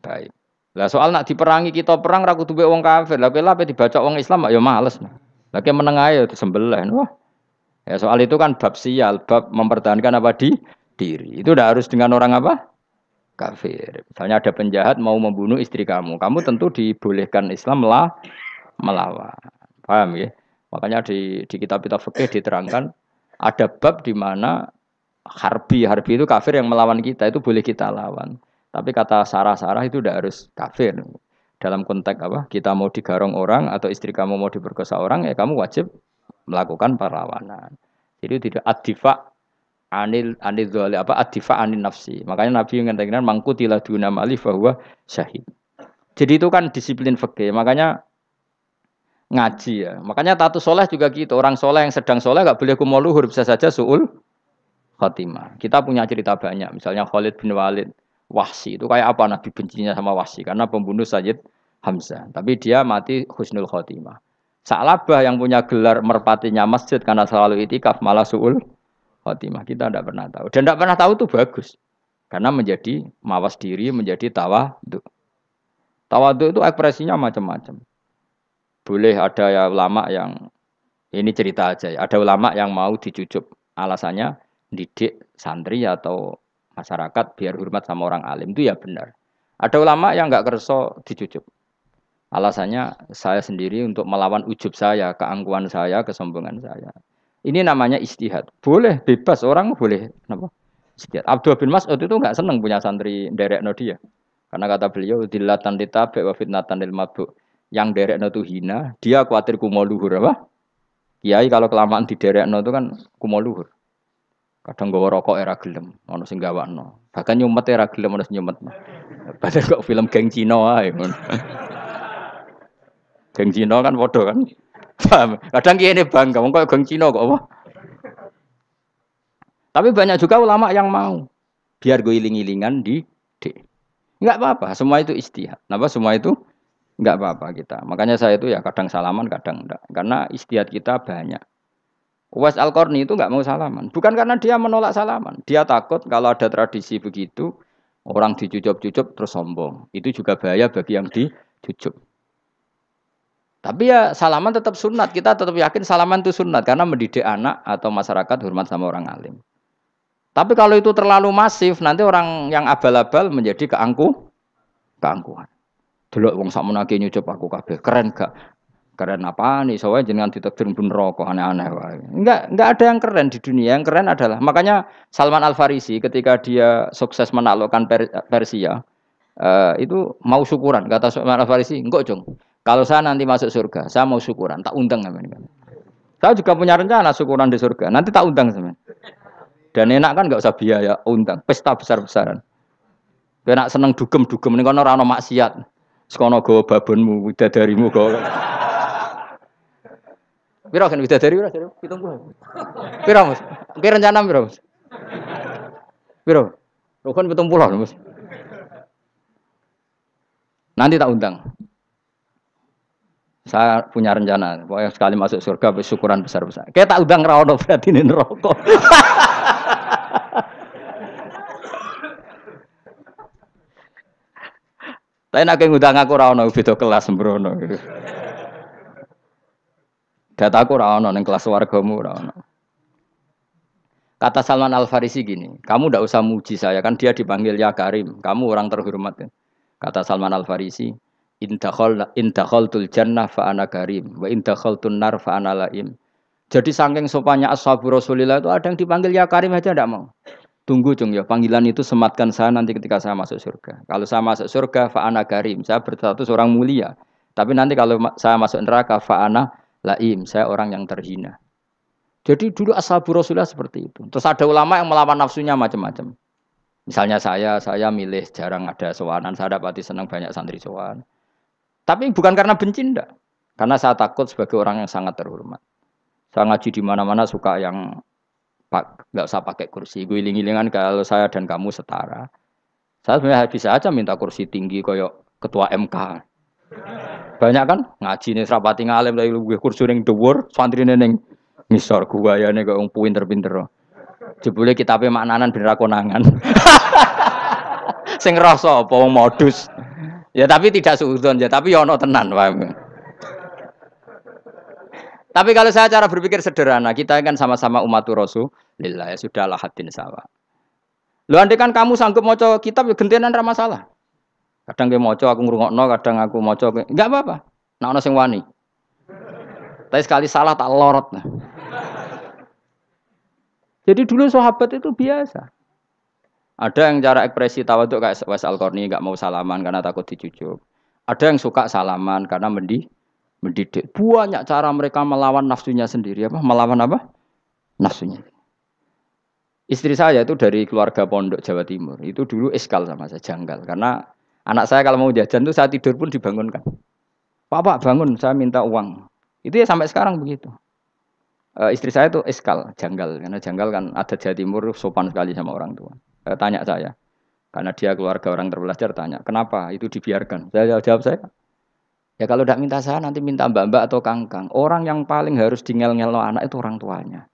baik. Lah soal nak diperangi kita perang ra kudu wong kafir. Lah kowe dibaca wong Islam ya males. Lah ki meneng ae disembelih. Wah. Ya soal itu kan bab sial, bab mempertahankan apa di diri. Itu udah harus dengan orang apa? Kafir. Misalnya ada penjahat mau membunuh istri kamu tentu dibolehkan Islam melawan. Paham ya? Makanya di kitab-kitab fikih diterangkan ada bab di mana harbi itu kafir yang melawan kita itu boleh kita lawan. Tapi kata sarah-sarah itu udah harus kafir. Dalam konteks apa? Kita mau digarong orang atau istri kamu mau diperkosa orang ya kamu wajib melakukan perlawanan. Jadi tidak adifa anil dzali apa adifa anin nafsi. Makanya Nabi mengatakan mangkutila duna mali bahwa syahid. Jadi itu kan disiplin fikih. Makanya ngaji ya. Makanya tatus soleh juga gitu. Orang soleh yang sedang soleh enggak boleh kumo luhur, bisa saja suul khotimah. Kita punya cerita banyak. Misalnya Khalid bin Walid, Wahsy itu kayak apa Nabi bencinya sama Wahsy karena pembunuh Sayyid Hamzah. Tapi dia mati husnul khotimah. Sa'labah yang punya gelar merpatinya masjid karena selalu itikaf malah suul khotimah. Kita tidak pernah tahu. Dan tidak pernah tahu itu bagus. Karena menjadi mawas diri, menjadi tawadhu. Tawadhu itu ekspresinya macam-macam. Boleh ada ya ulama yang, ini cerita aja ya, ada ulama yang mau dicucup. Alasannya, didik santri atau masyarakat biar hormat sama orang alim. Itu ya benar. Ada ulama yang nggak kerso dicucup. Alasannya, saya sendiri untuk melawan ujub saya, keangkuhan saya, kesombongan saya. Ini namanya istihad. Boleh, bebas. Orang boleh. Kenapa? Istihad. Abdul bin Mas'ud itu nggak senang punya santri derekno dia. Karena kata beliau, dilatan ditabe wa fitnatan lil mabuk. Yang derekno itu hina, dia khawatir kumo luhur. Apa? Kiai kalau kelamaan di derekno itu kan kumo luhur. Kadang gawa rokok era gelem, ono sing gawakno. Bahkan nyumet era gelem ono sing nyumet. Padahal kok film geng Cina wae. Geng Cina kan padha kan. Paham? Kadang kene bangga, wong kok geng Cina kok apa? Tapi banyak juga ulama yang mau biar gue iling-ilingan di enggak apa-apa, semua itu istihad. Napa semua itu enggak apa-apa kita. Makanya saya itu ya kadang salaman, kadang enggak. Karena istihad kita banyak. Uwais Al-Qarni itu enggak mau salaman. Bukan karena dia menolak salaman. Dia takut kalau ada tradisi begitu, orang dicucup-cucup terus sombong. Itu juga bahaya bagi yang dicucup. Tapi ya salaman tetap sunat. Kita tetap yakin salaman itu sunat. Karena mendidik anak atau masyarakat hormat sama orang alim. Tapi kalau itu terlalu masif, nanti orang yang abal-abal menjadi keangkuhan. Delok wong sakmenake nyucup aku kabeh, keren gak? Keren apa nih? Soalnya jenengan ditakdir pun rokok aneh-aneh wae. Enggak ada yang keren di dunia. Yang keren adalah makanya Salman Al Farisi ketika dia sukses menaklukkan Persia, itu mau syukuran. Kata Salman Al Farisi, enggak Jong. Kalau saya nanti masuk surga, saya mau syukuran, tak undang namanya. Saya juga punya rencana syukuran di surga. Nanti tak undang sebenarnya. Dan enak kan nggak usah biaya undang, pesta besar-besaran. Enak seneng dugem-dugem ning kono ora ono maksiat. Sekono go babonmu, widadarimu go. Piro kan widadari piro? 70. Piro, Mas? Oke rencana piro, Mas? Piro? Rukun 70, Mas. Nanti tak undang. Saya punya rencana, pokoknya sekali masuk surga bersyukuran besar-besar. Kayak tak undang ra ono berarti ini neraka. Tapi nek ngundang aku ora ono beda kelas sembrono. Dataku ora ono ning kelas wargamu ora ono. Kata Salman Al Farisi gini, kamu ndak usah muji saya kan dia dipanggil ya Karim, kamu orang terhormat. Ya. Kata Salman Al Farisi, indakhaltul jannah fa ana karim wa indakhaltun nar fa ana laim. Jadi saking sopannya ashabu Rasulillah itu ada yang dipanggil ya Karim aja ndak mau. Tunggu cung ya, panggilan itu sematkan saya nanti ketika saya masuk surga. Kalau saya masuk surga fa ana karim, saya berstatus orang mulia. Tapi nanti kalau saya masuk neraka fa ana laim, saya orang yang terhina. Jadi dulu ashabu Rasulullah seperti itu. Terus ada ulama yang melawan nafsunya macam-macam. Misalnya saya milih jarang ada sowanan, saya dapati senang banyak santri sowan. Tapi bukan karena benci enggak. Karena saya takut sebagai orang yang sangat terhormat. Saya ngaji di mana-mana suka yang nggak usah pakai kursi. Guling-gilingan kalau saya dan kamu setara. Saya sebenarnya bisa aja minta kursi tinggi koyok ketua MK. Banyak kan ngaji nih serapati ngalim dari kursi ning dhuwur, santri ning ngisor gua ya nih kok pinter-pinter. Jebule kitabe maknanan ben ra konangan. Sing ngrasa apa wong modus. Ya tapi tidak suudzon ya, tapi ya ono tenan, paham. Tapi kalau saya cara berpikir sederhana, kita kan sama-sama umatur Rasulillah, ya sudahlah hadin sawa. Lho andai kan kamu sanggup maca kitab ya gentenan ra masalah. Kadang ge maca aku ngrungokno, kadang aku maca enggak apa-apa. Nek ana sing wani. Tapi sekali salah tak lorot. Nah. Jadi dulu sahabat itu biasa. Ada yang cara ekspresi tawaduk kayak Wais Al-Qarni enggak mau salaman karena takut dicucuk. Ada yang suka salaman karena mendidik. Banyak cara mereka melawan nafsunya sendiri. Apa? Melawan apa? Nafsunya. Istri saya itu dari keluarga pondok Jawa Timur. Itu dulu eskal sama saya, janggal. Karena anak saya kalau mau jajan tuh saya tidur pun dibangunkan. Pak bangun, saya minta uang. Itu ya sampai sekarang begitu. Istri saya itu eskal, janggal. Karena janggal kan ada Jawa Timur sopan sekali sama orang tua. Tanya saya. Karena dia keluarga orang terpelajar tanya, kenapa itu dibiarkan? Saya jawab saya. Ya kalau tidak minta saya nanti minta mbak-mbak atau kangkang. Orang yang paling harus dingel-ngelo anak itu orang tuanya.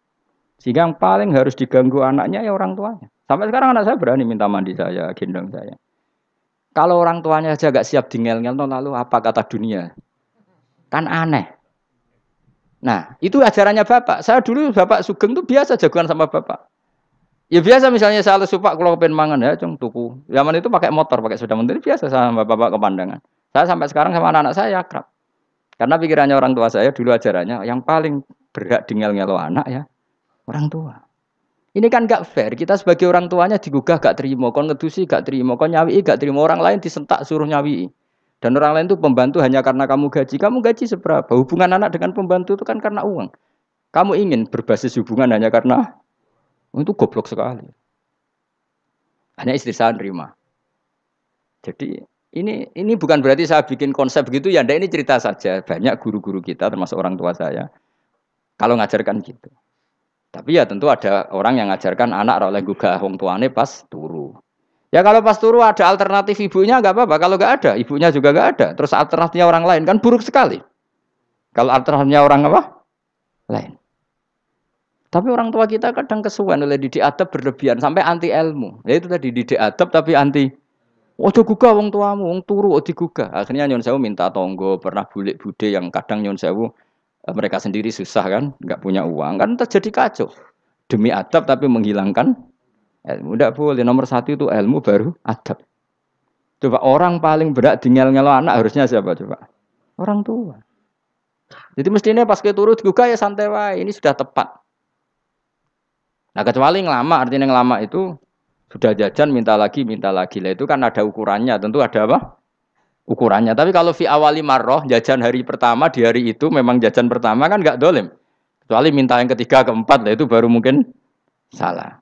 Sehingga yang paling harus diganggu anaknya ya orang tuanya. Sampai sekarang anak saya berani minta mandi saya, gendong saya. Kalau orang tuanya saja gak siap dingel-ngelo lalu apa kata dunia? Kan aneh. Nah itu ajarannya bapak. Saya dulu bapak Sugeng itu biasa jagoan sama bapak. Ya biasa misalnya saya lesu pak kalau pengen mangan ya cung tuku. Zaman itu pakai motor, pakai sepeda motor biasa sama bapak kepandangan. Saya sampai sekarang sama anak-anak saya akrab. Karena pikirannya orang tua saya dulu ajarannya yang paling berhak dingel-ngelo anak ya orang tua. Ini kan gak fair. Kita sebagai orang tuanya digugah gak terima, kon ngedusi gak terima, kon nyawi gak terima, orang lain disentak suruh nyawi. Dan orang lain itu pembantu hanya karena kamu gaji seberapa? Hubungan anak dengan pembantu itu kan karena uang. Kamu ingin berbasis hubungan hanya karena itu goblok sekali. Hanya istri saya nerima. Jadi ini bukan berarti saya bikin konsep begitu ya, ini cerita saja. Banyak guru-guru kita termasuk orang tua saya kalau ngajarkan gitu. Tapi ya tentu ada orang yang ngajarkan anak oleh gugah wong tuane pas turu. Ya kalau pas turu ada alternatif ibunya enggak apa-apa. Kalau enggak ada, ibunya juga enggak ada. Terus alternatifnya orang lain kan buruk sekali. Kalau alternatifnya orang apa? Lain. Tapi orang tua kita kadang kesuwen oleh didik adab berlebihan sampai anti ilmu. Ya itu tadi didik adab tapi anti. Ojo gugah wong tuamu, wong turu ojo digugah. Akhirnya Nyon Sewu minta tonggo, pernah bulik bude yang kadang Nyon Sewu mereka sendiri susah kan, enggak punya uang kan terjadi kacau. Demi adab tapi menghilangkan ilmu. Tidak boleh. Nomor satu itu ilmu baru adab. Coba orang paling berat dingel-ngelo anak harusnya siapa coba? Orang tua. Jadi mestinya pas ke turut juga ya santai wae, ini sudah tepat. Nah kecuali ngelama, artinya ngelama itu sudah jajan minta lagi lah itu kan ada ukurannya, tentu ada apa? Ukurannya. Tapi kalau fi awali marroh jajan hari pertama di hari itu memang jajan pertama kan nggak dolim. Kecuali minta yang ketiga keempat lah itu baru mungkin salah.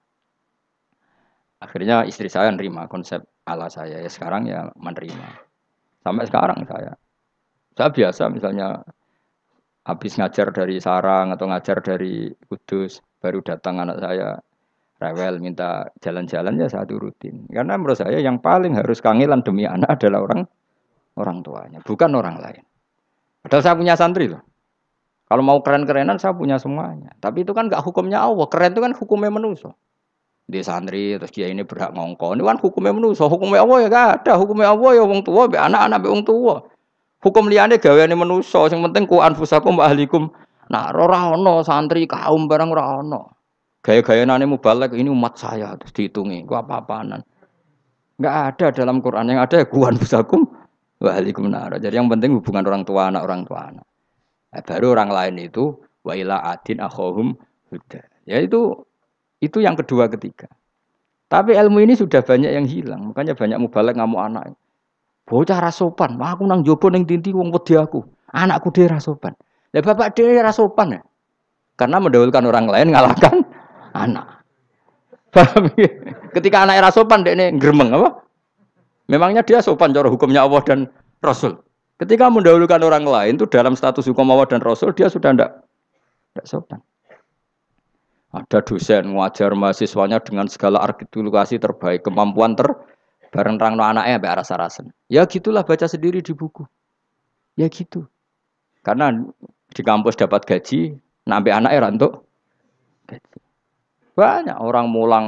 Akhirnya istri saya nerima konsep ala saya ya sekarang ya menerima. Sampai sekarang saya biasa misalnya habis ngajar dari Sarang atau ngajar dari Kudus baru datang anak saya rewel minta jalan-jalan ya saya turutin. Karena menurut saya yang paling harus kangelan demi anak adalah orang tuanya, bukan orang lain. Padahal saya punya santri loh. Kalau mau keren-kerenan saya punya semuanya. Tapi itu kan gak hukumnya Allah. Keren itu kan hukumnya manusia. Di santri terus dia ini berhak ngongkon. Ini kan hukumnya manusia. Hukumnya Allah ya gak ada. Hukumnya Allah ya wong tua, be anak-anak be wong tua. Hukum liane gaweane manusia. Yang penting ku anfusakum wa ahlikum. Nah, ora ono santri kaum barang ora ono. Gaya-gayanane mubalek ini umat saya terus dihitungi. Ku apa-apaanan. Enggak ada dalam Quran yang ada ku anfusakum wa ahlikum nar. Jadi yang penting hubungan orang tua anak. Nah, baru orang lain itu wa ila adin akhahum huda. Ya itu yang kedua ketiga. Tapi ilmu ini sudah banyak yang hilang. Makanya banyak mubalek ngamuk anak. Bocah rasopan, aku nang jopo ning tinti wong wedi aku. Anakku dhewe rasopan. Lah bapak dhewe rasopan ya. Karena mendahulukan orang lain ngalahkan anak. Ketika anaknya rasopan dekne gremeng apa? Memangnya dia sopan cara hukumnya Allah dan Rasul. Ketika mendahulukan orang lain itu dalam status hukum Allah dan Rasul dia sudah tidak sopan. Ada dosen ngajar mahasiswanya dengan segala artikulasi terbaik, kemampuan bareng rangno anaknya sampai rasa-rasen. Ya gitulah baca sendiri di buku. Ya gitu. Karena di kampus dapat gaji, nambe anaknya rantuk gaji. Banyak orang mulang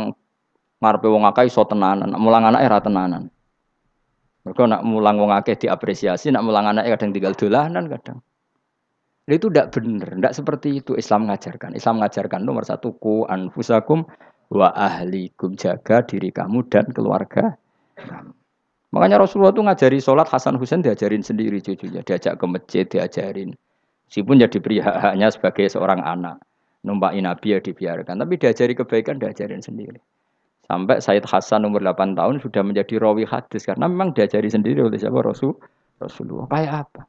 ngarepe wong akeh iso tenanan, mulang anaknya ra tenanan. Mereka nak mulang wong akeh diapresiasi, nak mulang anaknya kadang tinggal dolanan kadang. Itu tidak benar, tidak seperti itu Islam mengajarkan. Islam mengajarkan nomor satu ku anfusakum wa ahlikum, jaga diri kamu dan keluarga kamu. Makanya Rasulullah itu ngajari sholat Hasan Husain diajarin sendiri cucunya, diajak ke masjid diajarin. Meskipun jadi beri hak-haknya sebagai seorang anak, numpaki Nabi ya dibiarkan, tapi diajari kebaikan diajarin sendiri. Sampai Sayyid Hasan umur 8 tahun sudah menjadi rawi hadis karena memang diajari sendiri oleh siapa Rasulullah. Kayak apa?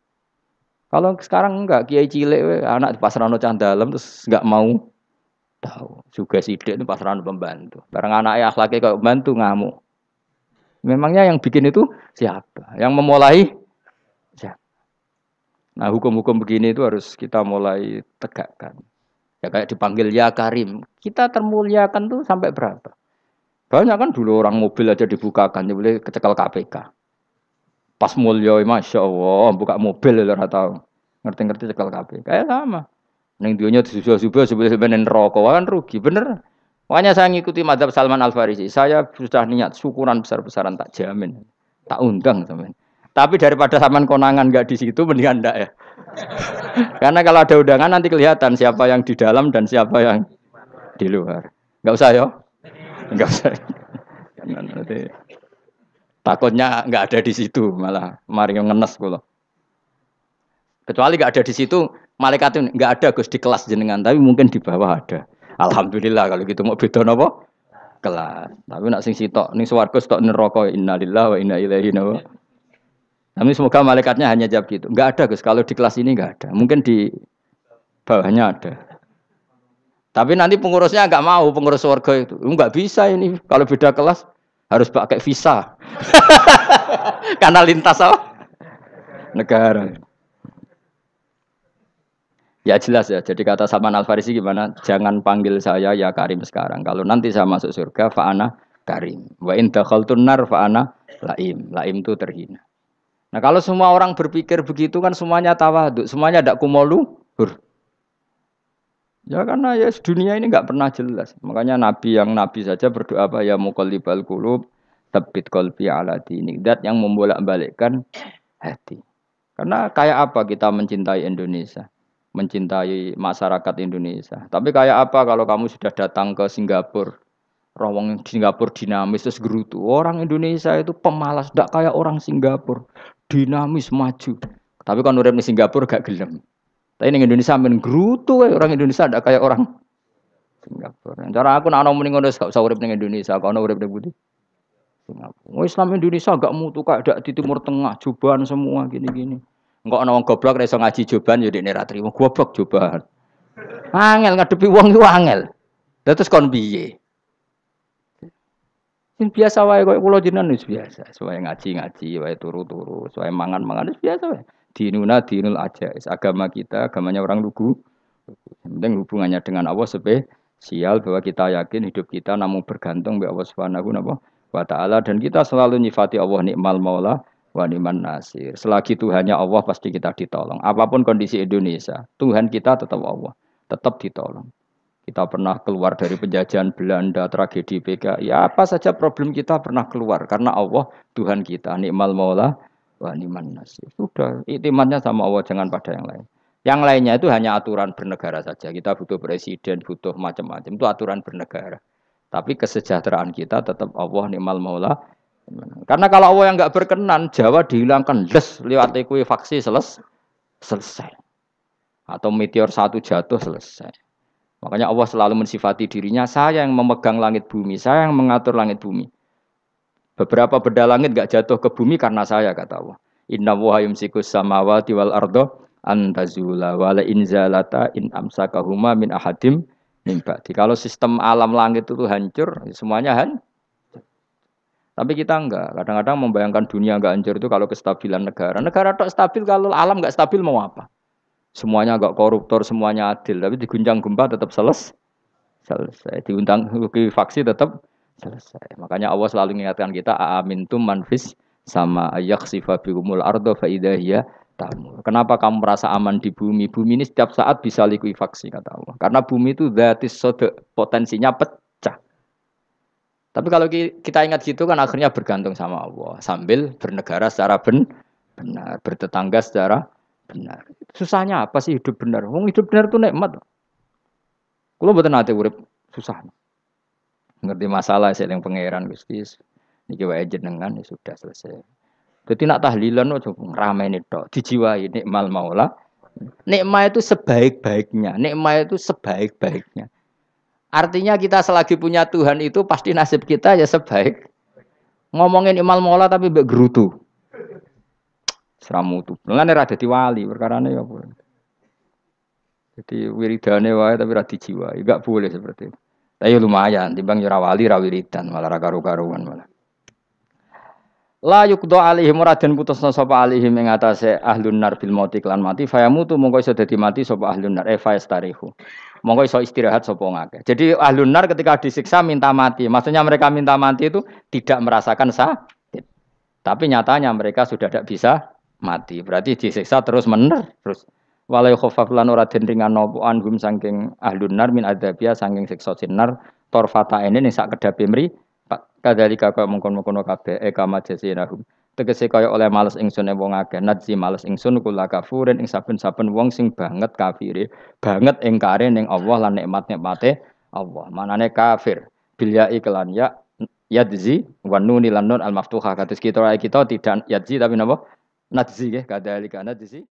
Kalau sekarang enggak, kiai cilik anak di pasrano cah dalem terus enggak mau tahu. Juga sidik itu pasrano pembantu. Barang anaknya akhlaknya kayak pembantu ngamuk. Memangnya yang bikin itu siapa? Yang memulai siapa? Nah, hukum-hukum begini itu harus kita mulai tegakkan. Ya kayak dipanggil ya Karim. Kita termuliakan tuh sampai berapa? Banyak kan dulu orang mobil aja dibukakan, ya boleh kecekel KPK. Pas mulya, masya Allah, buka mobil ya ora tahu. Ngerti-ngerti cekel KPK. Kayak sama. Neng dunia disubah-subah sebenarnya rokok kan rugi, bener. Makanya saya ngikuti mazhab Salman Al Farisi. Saya sudah niat syukuran besar-besaran tak jamin, tak undang teman. Tapi daripada saman konangan nggak di situ, mendingan ndak ya. Karena kalau ada undangan nanti kelihatan siapa yang di dalam dan siapa yang di luar. Nggak usah ya, nggak usah. Nanti takutnya nggak ada di situ, malah mari ngenes kulo. Kecuali nggak ada di situ, malaikat itu nggak ada Gus di kelas jenengan, tapi mungkin di bawah ada. Alhamdulillah kalau gitu mau beda napa? Kelas. Tapi nak sing sitok ning swarga sitok neraka innalillahi wa inna ilaihi raji'un. Tapi semoga malaikatnya hanya jawab gitu. Enggak ada Gus, kalau di kelas ini enggak ada. Mungkin di bawahnya ada. Tapi nanti pengurusnya enggak mau, pengurus surga itu. Enggak bisa ini kalau beda kelas harus pakai visa. Karena lintas apa? Negara. Ya jelas ya. Jadi kata Salman Al Farisi gimana? Jangan panggil saya ya Karim sekarang. Kalau nanti saya masuk surga, fa'ana Karim. Wa in dakhaltun nar fa'ana Laim. Laim itu terhina. Nah kalau semua orang berpikir begitu kan semuanya tawaduk, semuanya tidak kumoluhur. Ya karena ya dunia ini nggak pernah jelas. Makanya nabi saja berdoa apa ya muqallibal qulub, tsabbit qalbi ala dinik. Dat yang membolak-balikkan hati. Karena kayak apa kita mencintai Indonesia, mencintai masyarakat Indonesia. Tapi kayak apa kalau kamu sudah datang ke Singapura, rawang Singapura dinamis terus gerutu. Orang Indonesia itu pemalas, tidak kayak orang Singapura, dinamis maju. Tapi kalau urip di Singapura gak gelem. Tapi ning Indonesia men grutu orang Indonesia ndak kayak orang Singapura. Cara aku nak ana muni ngono gak usah urip ning Indonesia, kok ana urip ning pundi? Singapura. Oh, Islam Indonesia gak mutu kayak dak di Timur Tengah, jubahan semua gini-gini. Engko ana wong goblok ra iso ngaji jubahan ya dekne ra trimo goblok jubahan. Angel ngadepi wong iku angel. Lah terus kon piye? Sing biasa wae koyo kula jenengan wis biasa. Wae ngaji-ngaji, wae turu-turu, wae mangan-mangan wis biasa wae. Dinul ajais. Agama kita, agamanya orang lugu. Yang penting hubungannya dengan Allah spesial bahwa kita yakin hidup kita namun bergantung kepada Allah Subhanahu wa taala dan kita selalu nyifati Allah nikmal maula wa ni'man nasir. Selagi Tuhannya Allah pasti kita ditolong. Apapun kondisi Indonesia, Tuhan kita tetap Allah, tetap ditolong. Kita pernah keluar dari penjajahan Belanda, tragedi PKI, ya apa saja problem kita pernah keluar karena Allah Tuhan kita, nikmal maula wa ni'man nasir. Sudah, iktimatnya sama Allah, jangan pada yang lain. Yang lainnya itu hanya aturan bernegara saja. Kita butuh presiden, butuh macam-macam. Itu aturan bernegara. Tapi kesejahteraan kita tetap Allah ni'mal maula. Karena kalau Allah yang nggak berkenan, Jawa dihilangkan les lewat ekuifaksi selesai. Atau meteor satu jatuh selesai. Makanya Allah selalu mensifati dirinya, saya yang memegang langit bumi, saya yang mengatur langit bumi. Beberapa benda langit nggak jatuh ke bumi karena saya, kata Allah. Inna wa yumsikus samawati wal ardo antazula wala inzalata in amsakahuma min ahadim min ba'di. Kalau sistem alam langit itu hancur, semuanya tapi kita enggak. Kadang-kadang membayangkan dunia enggak hancur itu kalau kestabilan negara. Negara tok stabil, kalau alam enggak stabil mau apa? Semuanya enggak koruptor, semuanya adil, tapi diguncang gempa tetap selesai. Diundang faksi tetap selesai. Makanya Allah selalu mengingatkan kita aamintum manfis sama ayakhsifa bihumul ardo fa idahiyya tamur. Kenapa kamu merasa aman di bumi? Bumi ini setiap saat bisa likuifaksi, kata Allah. Karena bumi itu dzatis sodok, potensinya pecah. Tapi kalau kita ingat gitu kan akhirnya bergantung sama Allah. Sambil bernegara secara benar, bertetangga secara benar. Susahnya apa sih hidup benar? Wong hidup benar itu nikmat. Kalau mboten nate urip susah. Ngerti masalah saya yang pangeran Gusti. Niki wae jenengan ya sudah selesai. Jadi nak tahlilan ojo ngrameni tok, dijiwai nikmal maula. Nikmat itu sebaik-baiknya, nikmat itu sebaik-baiknya. Artinya kita selagi punya Tuhan itu pasti nasib kita ya sebaik. Ngomongin nikmal maula tapi mbek gerutu. Seramu tuh. Mulane ra dadi wali, perkarane ya apa. Jadi wiridane wae tapi ra dijiwai, enggak boleh seperti itu. Tapi lumayan, timbang ora wali ra wiridan, malah ra karo-karuan malah. La yuqdo alaihim raden putusna sapa alaihim ing atase ahlun nar bil mauti lan mati fayamutu mongko iso dadi mati sapa ahlun nar fayastarihu. Mongko iso istirahat sapa ngake. Jadi ahlun nar ketika disiksa minta mati. Maksudnya mereka minta mati itu tidak merasakan sakit. Tapi nyatanya mereka sudah tidak bisa mati. Berarti disiksa terus terus. Walai khofaf lan ora den ringan napa anhum saking ahlun nar min adzabia saking siksa sinar torfata ene ning sak kedape mri kadalika kaya mungkon-mungkon kabeh kama jasinahum tegese kaya oleh males ingsun wong akeh nadzi males ingsun kula kafurin ing saben-saben wong sing banget kafire banget ingkare ning Allah lan nikmat-nikmate Allah manane kafir bilya iklan ya yadzi wa nuni lan nun al maftuhah kados kita tidak yadzi tapi napa nadzi nggih kadalika nadzi